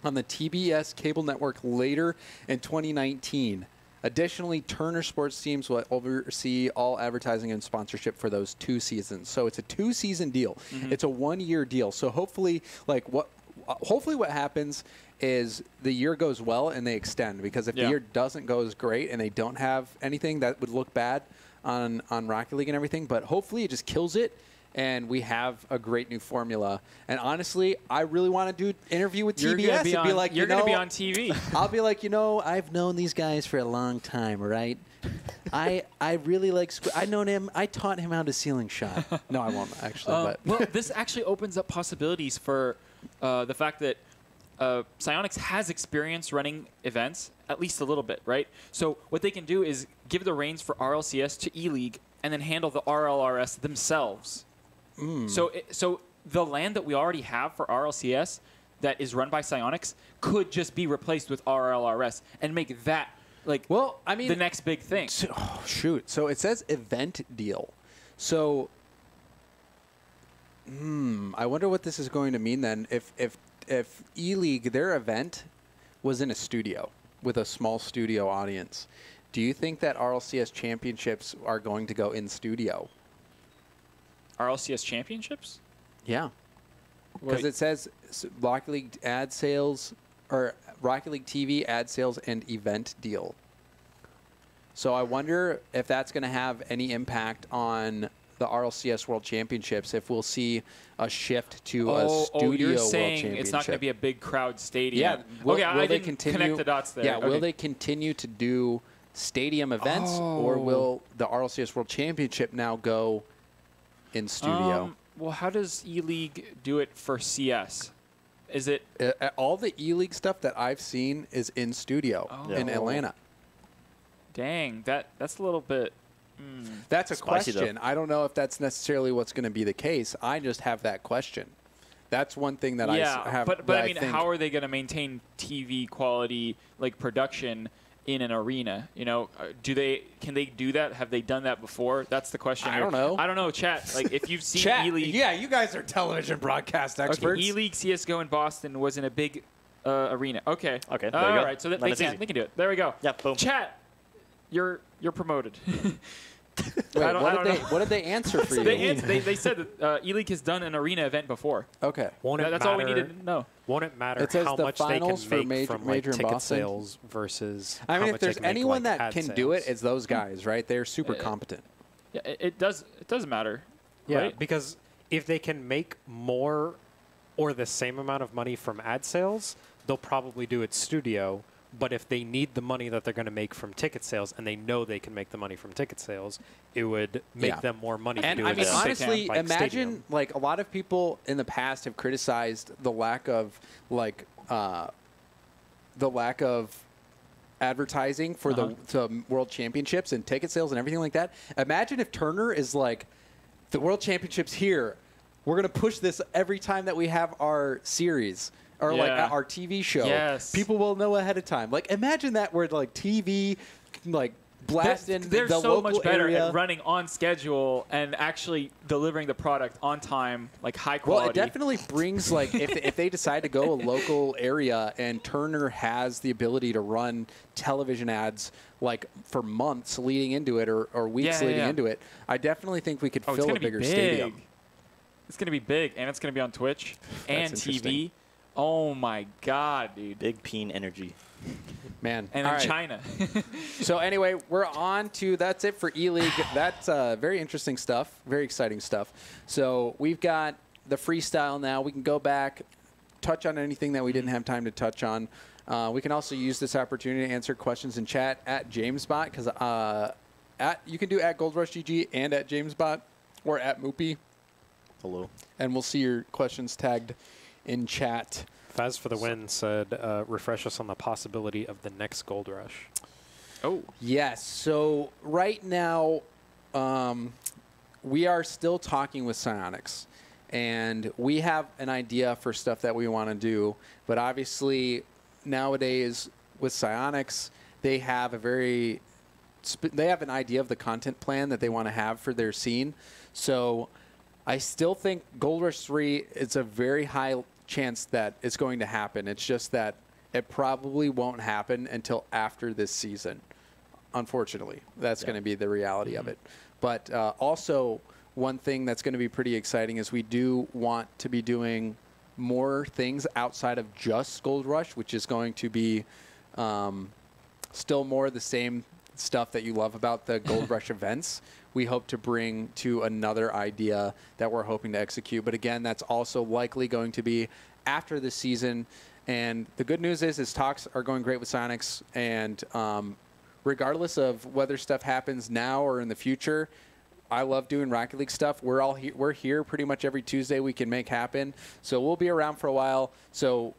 on the TBS cable network later in 2019. Additionally, Turner Sports teams will oversee all advertising and sponsorship for those 2 seasons. So it's a 2-season deal. It's a 1-year deal. So hopefully, what happens is the year goes well and they extend, because if the year doesn't go as great and they don't have anything, that would look bad on Rocket League and everything. But hopefully it just kills it and we have a great new formula. And honestly, I really want to do an interview with TBS and be like, you're going to be on TV. I'll be like, I've known these guys for a long time, right? I really like I've known him. I taught him how to ceiling shot. No, I won't actually. But Well, this actually opens up possibilities for the fact that Psyonix has experience running events, at least a little bit, right? So what they can do is give the reins for RLCS to E-League and then handle the RLRS themselves. So the land that we already have for RLCS that is run by Psyonix could just be replaced with RLRS and make that the next big thing. Oh, shoot. So it says event deal. So I wonder what this is going to mean then. If E-League, their event was in a studio with a small studio audience, do you think that RLCS championships are going to go in studio? RLCS championships? Yeah. Because it says Rocket League ad sales, or Rocket League TV ad sales and event deal. So I wonder if that's going to have any impact on the RLCS World Championships, if we'll see a shift to a studio you're World saying Championship. it's not going to be a big crowd stadium. Yeah. Will I they didn't continue, connect the dots there. Yeah. Okay. Will they continue to do stadium events, or will the RLCS World Championship now go in studio? Well, how does E-League do it for CS? Is it All the E-League stuff that I've seen is in studio in Atlanta. Dang, that's a little bit. That's a Spicy, though. question. I don't know if that's necessarily what's going to be the case. I just have that question. That's one thing that I have. But that I mean, think, how are they going to maintain TV quality production in an arena? Can they do that? Have they done that before? That's the question. I don't know. I don't know, chat. If you've seen Chat, E-League, yeah, you guys are television broadcast experts. E-League CS:GO in Boston was in a big arena. Okay. Okay, there All you go. right. So that Then they it's can easy. do it. There we go. Yeah, boom. Chat, you're promoted. Wait, I don't know. what did they answer for you? They said that E-League has done an arena event before. Okay. That's all we needed to know. Won't it matter It says how the much they finals for can make from major in ticket Boston. sales versus I how mean, much if they there's can make, anyone like, that ad can do it, sales? it's those guys, right? They're super competent. Yeah, it does matter. Yeah, right? because if they can make more or the same amount of money from ad sales, they'll probably do it studio. But if they need the money that they're going to make from ticket sales, and they know they can make the money from ticket sales, it would make them more money And to do I it. mean, as honestly, like imagine stadium. like a lot of people in the past have criticized the lack of advertising for the World Championships and ticket sales and everything like that. Imagine if Turner is like, the World Championships here, we're going to push this every time that we have our series. Or like Yeah. our TV show. Yes. People will know ahead of time. Like imagine that where like TV blast in They're the so local much better area. at running on schedule and actually delivering the product on time, high quality. Well, it definitely brings if they decide to go a local area and Turner has the ability to run television ads for months leading into it or weeks leading into it, I definitely think we could it's fill gonna a be bigger big. stadium. It's going to be big, and it's going to be on Twitch and That's TV. interesting. Oh, my God, dude. Big peen energy. Man. And All in right. China. So anyway, we're on to that's it for E-League. That's very interesting stuff, very exciting stuff. So we've got the freestyle now. We can go back, touch on anything that we didn't have time to touch on. We can also use this opportunity to answer questions in chat at JamesBot because you can do at GoldRushGG and at JamesBot or at Moopy, Hello. and we'll see your questions tagged in chat. Faz for the win said, refresh us on the possibility of the next Gold Rush. Oh. Yes. So right now, we are still talking with Psyonix, and we have an idea for stuff that we want to do. But obviously, nowadays with Psyonix, they have an idea of the content plan that they want to have for their scene. So I still think Gold Rush 3 is a very high chance that it's going to happen. It's just that it probably won't happen until after this season. Unfortunately, that's going to be the reality of it. But also, one thing that's going to be pretty exciting is we do want to be doing more things outside of just Gold Rush, which is going to be still more the same stuff that you love about the Gold Rush events. We hope to bring to another idea that we're hoping to execute. But again, that's also likely going to be after the season. And the good news is talks are going great with Psyonix. And regardless of whether stuff happens now or in the future, I love doing Rocket League stuff. We're here pretty much every Tuesday we can make happen. So we'll be around for a while. So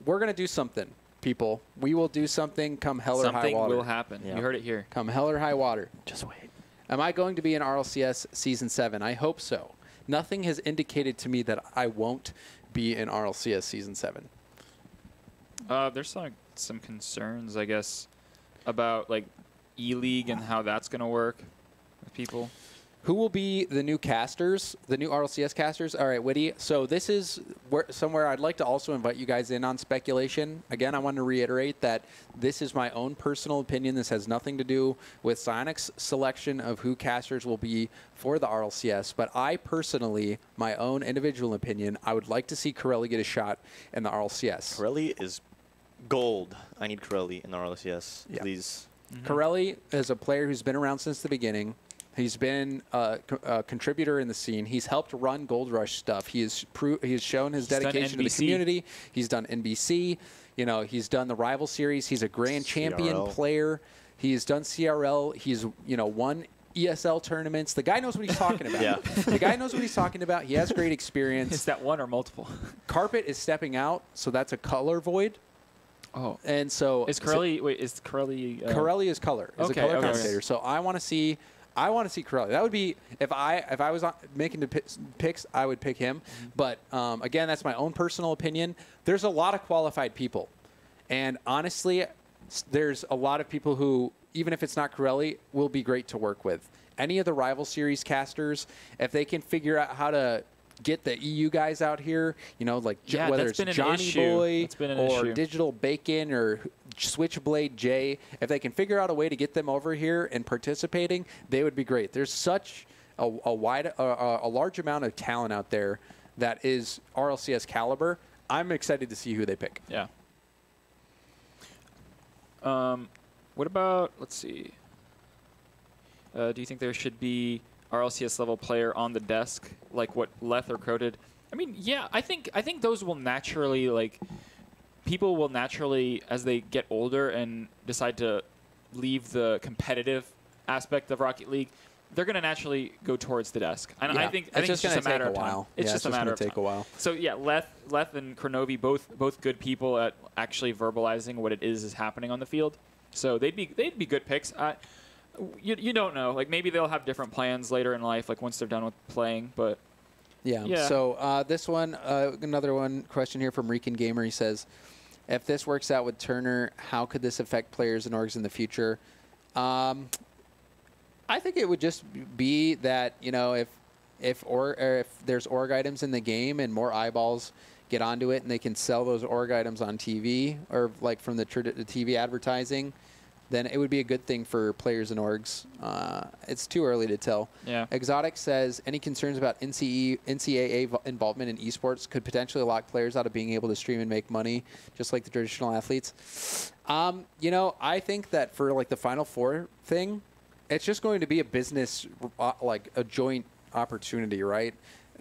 we're going to do something, people. We will do something come hell or high water. Something will happen. Yeah. You heard it here. Come hell or high water. Just wait. Am I going to be in RLCS Season 7? I hope so. Nothing has indicated to me that I won't be in RLCS Season 7. There's some concerns, I guess, about like E-League and how that's going to work with people. Who will be the new casters, the new RLCS casters? All right, Witty. So this is somewhere I'd like to also invite you guys in on speculation. Again, I want to reiterate that this is my own personal opinion. This has nothing to do with Psyonix's selection of who casters will be for the RLCS. But I personally, my own individual opinion, I would like to see Corelli get a shot in the RLCS. Corelli is gold. I need Corelli in the RLCS, Yeah. please. Corelli is a player who's been around since the beginning. He's been a contributor in the scene. He's helped run Gold Rush stuff. He has shown his dedication to the community. He's done NBC. You know, he's done the Rival Series. He's a grand champion CRL. player. He's done CRL. He's won ESL tournaments. The guy knows what he's talking about. Yeah. The guy knows what he's talking about. He has great experience. Is that one or multiple? Carpet is stepping out, so that's a color void. Oh. And so Is Corelli, wait, is Corelli... Corelli is color. Is Okay, a color okay. commentator. So I want to see Corelli. That would be if I was making the picks, I would pick him. But again, that's my own personal opinion. There's a lot of qualified people, and honestly, there's a lot of people who, even if it's not Corelli, will be great to work with. Any of the Rival Series casters, if they can figure out how to get the EU guys out here, like Yeah, whether that's it's been an Johnny issue. Boy That's been an or issue. Digital Bacon or Switchblade J, if they can figure out a way to get them over here and participating, they would be great. There's such a large amount of talent out there that is RLCS caliber. I'm excited to see who they pick. Yeah. What about, let's see. Do you think there should be RLCS level player on the desk, like what Leth or Crow did? I mean, yeah, I think those will naturally, like, people will naturally, as they get older and decide to leave the competitive aspect of Rocket League, they're going to naturally go towards the desk. And Yeah. I think it's just a matter of time. It's just a matter of time. Take a while. So yeah, Leth and Kronovi, both good people at actually verbalizing what it is happening on the field. So they'd be good picks. You don't know. Like maybe they'll have different plans later in life, like once they're done with playing. But Yeah. So this one, another one question here from Rican Gamer. He says, if this works out with Turner, how could this affect players and orgs in the future? I think it would just be that, if there's org items in the game and more eyeballs get onto it and they can sell those org items on TV or like from the TV advertising, then it would be a good thing for players and orgs. It's too early to tell. Yeah. Exotic says, any concerns about NCAA involvement in esports could potentially lock players out of being able to stream and make money, just like the traditional athletes? You know, I think that for like the Final Four thing, it's just going to be a business, like a joint opportunity, right?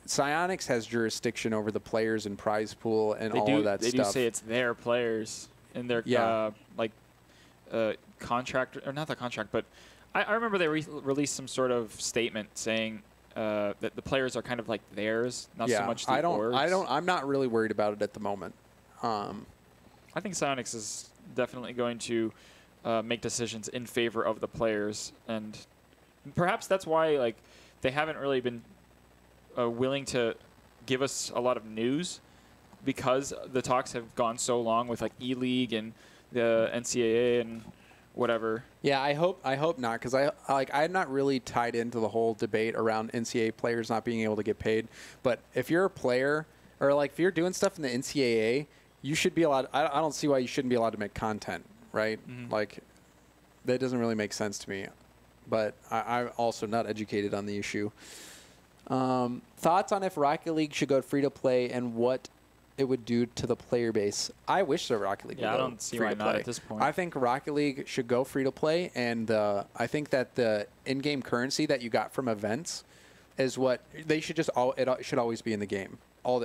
Psyonix has jurisdiction over the players and prize pool and all of that stuff. They do say it's their players in their contract, or not the contract, but I remember they released some sort of statement saying that the players are kind of like theirs, not so much the orgs. I'm not really worried about it at the moment. I think Psyonix is definitely going to make decisions in favor of the players, and perhaps that's why like they haven't really been willing to give us a lot of news, because the talks have gone so long with like E-League and the NCAA and whatever. Yeah, I hope not, because I'm not really tied into the whole debate around NCAA players not being able to get paid. But if you're a player, or like if you're doing stuff in the NCAA, you should be allowed. I don't see why you shouldn't be allowed to make content, right? Mm-hmm. Like that doesn't really make sense to me. But I'm also not educated on the issue. Thoughts on if Rocket League should go free to play and what it would do to the player base? I wish the Rocket League would go I don't see why not at this point. I think Rocket League should go free to play, and I think that the in-game currency that you got from events is what they should just it should always be in the game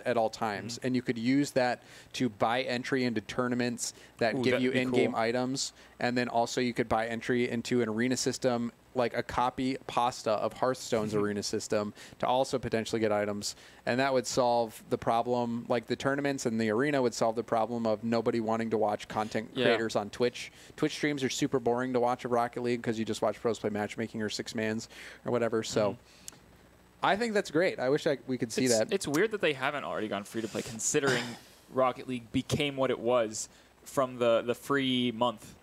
at all times, and you could use that to buy entry into tournaments that give you in-game items, and then also you could buy entry into an arena system, like a copy pasta of Hearthstone's arena system, to also potentially get items. And that would solve the problem, like the tournaments and the arena would solve the problem of nobody wanting to watch content creators on Twitch. Twitch streams are super boring to watch of Rocket League because you just watch pros play matchmaking or six mans or whatever. So I think that's great. I wish we could see that. It's weird that they haven't already gone free to play, considering Rocket League became what it was from the free month.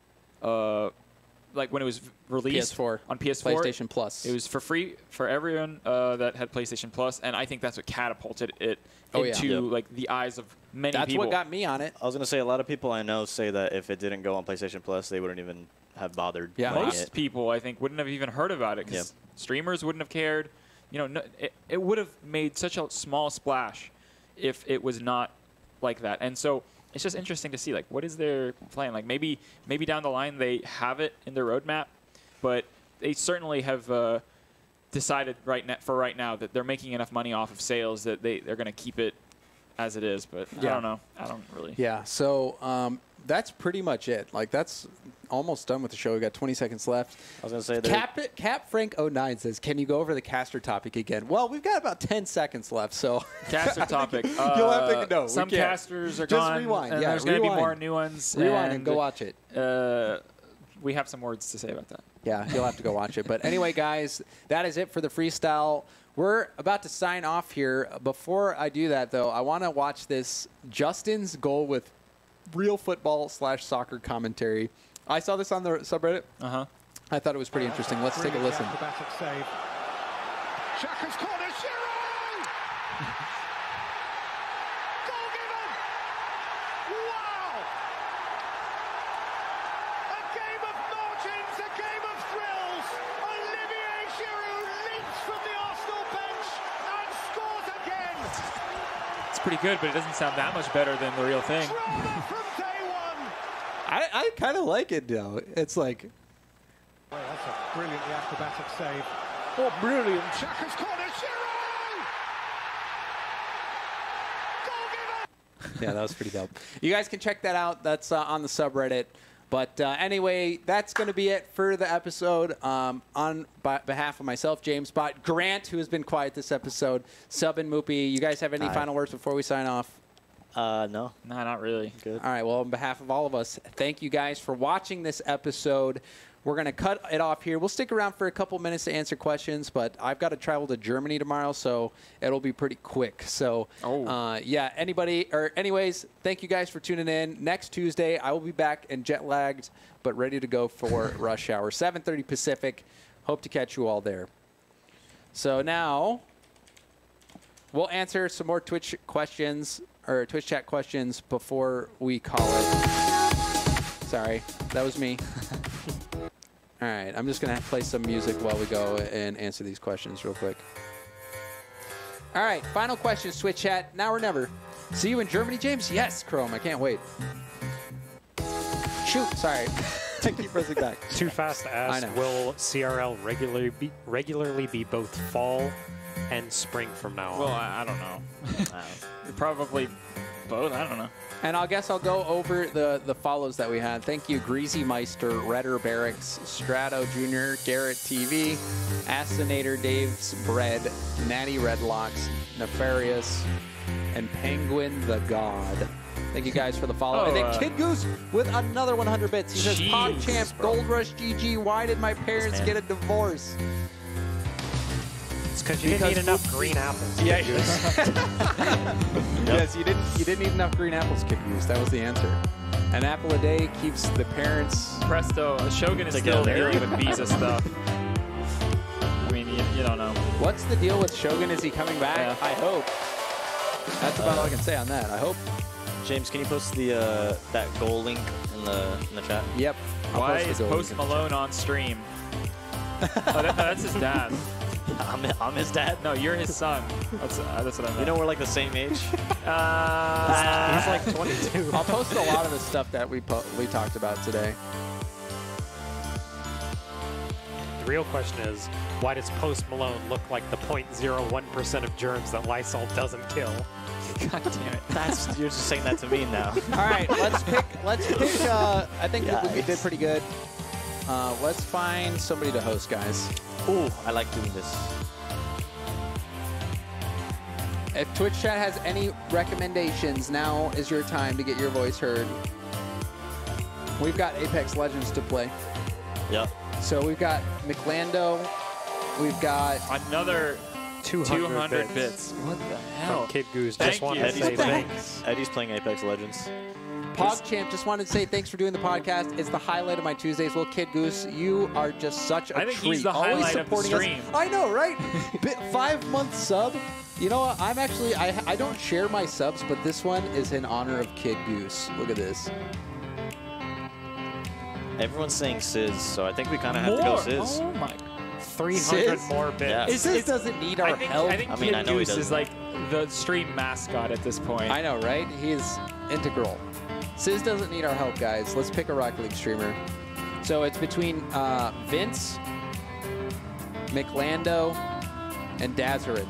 Like when it was released PS4, on PS4, PlayStation Plus. It was for free for everyone that had PlayStation Plus, and I think that's what catapulted it into like the eyes of many people. That's what got me on it. I was going to say, a lot of people I know say that if it didn't go on PlayStation Plus, they wouldn't even have bothered. Most people, I think, wouldn't have even heard about it, because streamers wouldn't have cared. You know, it would have made such a small splash if it was not like that. And so it's just interesting to see, like, what is their plan? Like, maybe down the line they have it in their roadmap, but they certainly have decided right now that they're making enough money off of sales that they're going to keep it as it is. But I don't know. I don't really. Yeah. So that's pretty much it. Like, that's almost done with the show. We got 20 seconds left. I was going to say Cap Frank 09 says, "Can you go over the caster topic again?" Well, we've got about 10 seconds left, so caster topic. You'll have to know. Some casters are just gone. Rewind. And there's going to be more new ones. Rewind and go watch it. We have some words to say about that. Yeah, you'll have to go watch it. But anyway, guys, that is it for the freestyle. We're about to sign off here. Before I do that, though, I want to watch this Justin's goal with real football/soccer commentary. I saw this on the subreddit. I thought it was pretty interesting. Let's take a listen. Save. Shaka's corner, Joro! Goal given! Wow! A game of margins, a game of thrills. Olivier Giroud leaps from the Arsenal bench and scores again. It's pretty good, but it doesn't sound that much better than the real thing. From day one. I kind of like it, though. It's like... Well, that's a brilliantly acrobatic save. Oh, brilliant. Shaka's corner, Joro! Goal given! Yeah, that was pretty dope. You guys can check that out. That's on the subreddit. But anyway, that's going to be it for the episode. On behalf of myself, James Bott, Grant, who has been quiet this episode, Sub and Moopy, you guys have any final words before we sign off? No. No, not really. Good. All right. Well, on behalf of all of us, thank you guys for watching this episode. We're going to cut it off here. We'll stick around for a couple minutes to answer questions, but I've got to travel to Germany tomorrow, so it'll be pretty quick. So, yeah, anyways, thank you guys for tuning in. Next Tuesday, I will be back and jet-lagged, but ready to go for Rush Hour, 7:30 Pacific. Hope to catch you all there. So now we'll answer some more Twitch questions, or Twitch chat questions, before we call it. Sorry, that was me. All right, I'm just going to play some music while we go and answer these questions real quick. All right, final question, Switch chat. Now or never. See you in Germany, James? Yes, Chrome. I can't wait. Shoot, sorry. I keep pressing back. Too fast to ask. I know. Will CRL regularly be both fall and spring from now on? Well, I don't know. Probably both. I don't know. And I guess I'll go over the follows that we had. Thank you, Greasy Meister, Redder Barracks, Strato Jr., Garrett TV, Asinator Dave's Bread, Natty Redlocks, Nefarious, and Penguin the God. Thank you guys for the follow. And then Kid Goose with another 100 bits. He says, Jeez, PogChamp, bro. Gold Rush GG, why did my parents get a divorce? It's because you didn't eat enough green apples. Yeah. Yes, you didn't eat enough green apples, Kid Goose. That was the answer. An apple a day keeps the parents... Presto, Shogun is still Together. dealing with visa stuff. I mean, you don't know. What's the deal with Shogun? Is he coming back? Yeah. I hope. That's about all I can say on that. I hope. James, can you post the that goal link in the chat? Yep. I'll Why post the is goal Post link in the Malone on stream? That's his dad. I'm his dad. No, you're his son. That's what I meant. You know we're like the same age. He's like 22. chat. I'll post a lot of the stuff that we talked about today. The real question is, why does Post Malone look like the 0.01% of germs that Lysol doesn't kill? God damn it. You're just saying that to me now. All right, let's pick. I think we did pretty good. Let's find somebody to host, guys. Ooh, I like doing this. If Twitch chat has any recommendations, now is your time to get your voice heard. We've got Apex Legends to play. Yep. So we've got McLando. We've got Another 200 bits. bits. What the hell? From Kid Goose. Thank Just wanted you. to say Eddie's playing, thanks. Eddie's playing Apex Legends. PogChamp. Just wanted to say thanks for doing the podcast. It's the highlight of my Tuesdays. Well, Kid Goose, you are just such a I think treat. he's the Always highlight of the supporting us. stream. I know, right? 5-month sub. You know what? I'm actually, I don't share my subs, but this one is in honor of Kid Goose. Look at this. Everyone's saying Sizz, so I think we kind of have to go Sizz. Oh my. 300 Sis? more bits. Yeah. This doesn't need our help. I think I mean, Kid I know he Goose is doesn't. like the stream mascot at this point. I know, right? He's integral. Sizz doesn't need our help, guys. Let's pick a Rocket League streamer. So it's between Vince, McLando, and Dazarin.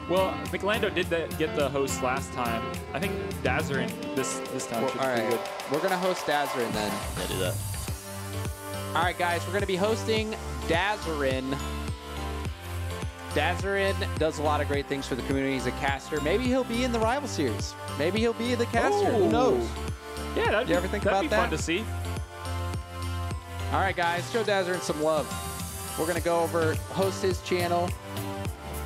Well, McLando did get the host last time. I think Dazarin this time Well, should all be right, good. we're gonna host Dazarin then. Yeah, do that. All right, guys, we're gonna be hosting Dazarin. Dazarin does a lot of great things for the community. He's a caster. Maybe he'll be in the rival series. Maybe he'll be the caster. Who Ooh. knows? Yeah, that'd You ever think that'd about be that? fun to see. All right, guys, show Dazarin some love. We're gonna go over, host his channel.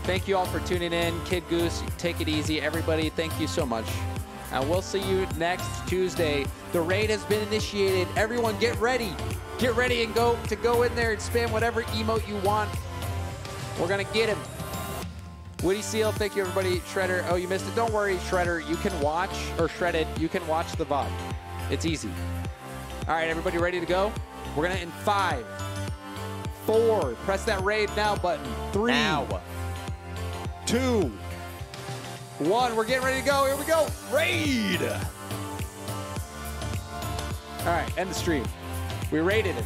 Thank you all for tuning in. Kid Goose, take it easy. Everybody, thank you so much. And we'll see you next Tuesday. The raid has been initiated. Everyone get ready. Get ready and go in there and spam whatever emote you want. We're going to get him. Woody Seal, thank you, everybody. Shredder, oh, you missed it. Don't worry, Shredder. You can watch, or Shredded, you can watch the VOD. It's easy. All right, everybody ready to go? We're going to in 5, 4, press that raid now button. 3, Now. 2, 1. We're getting ready to go. Here we go. Raid. All right, end the stream. We raided it.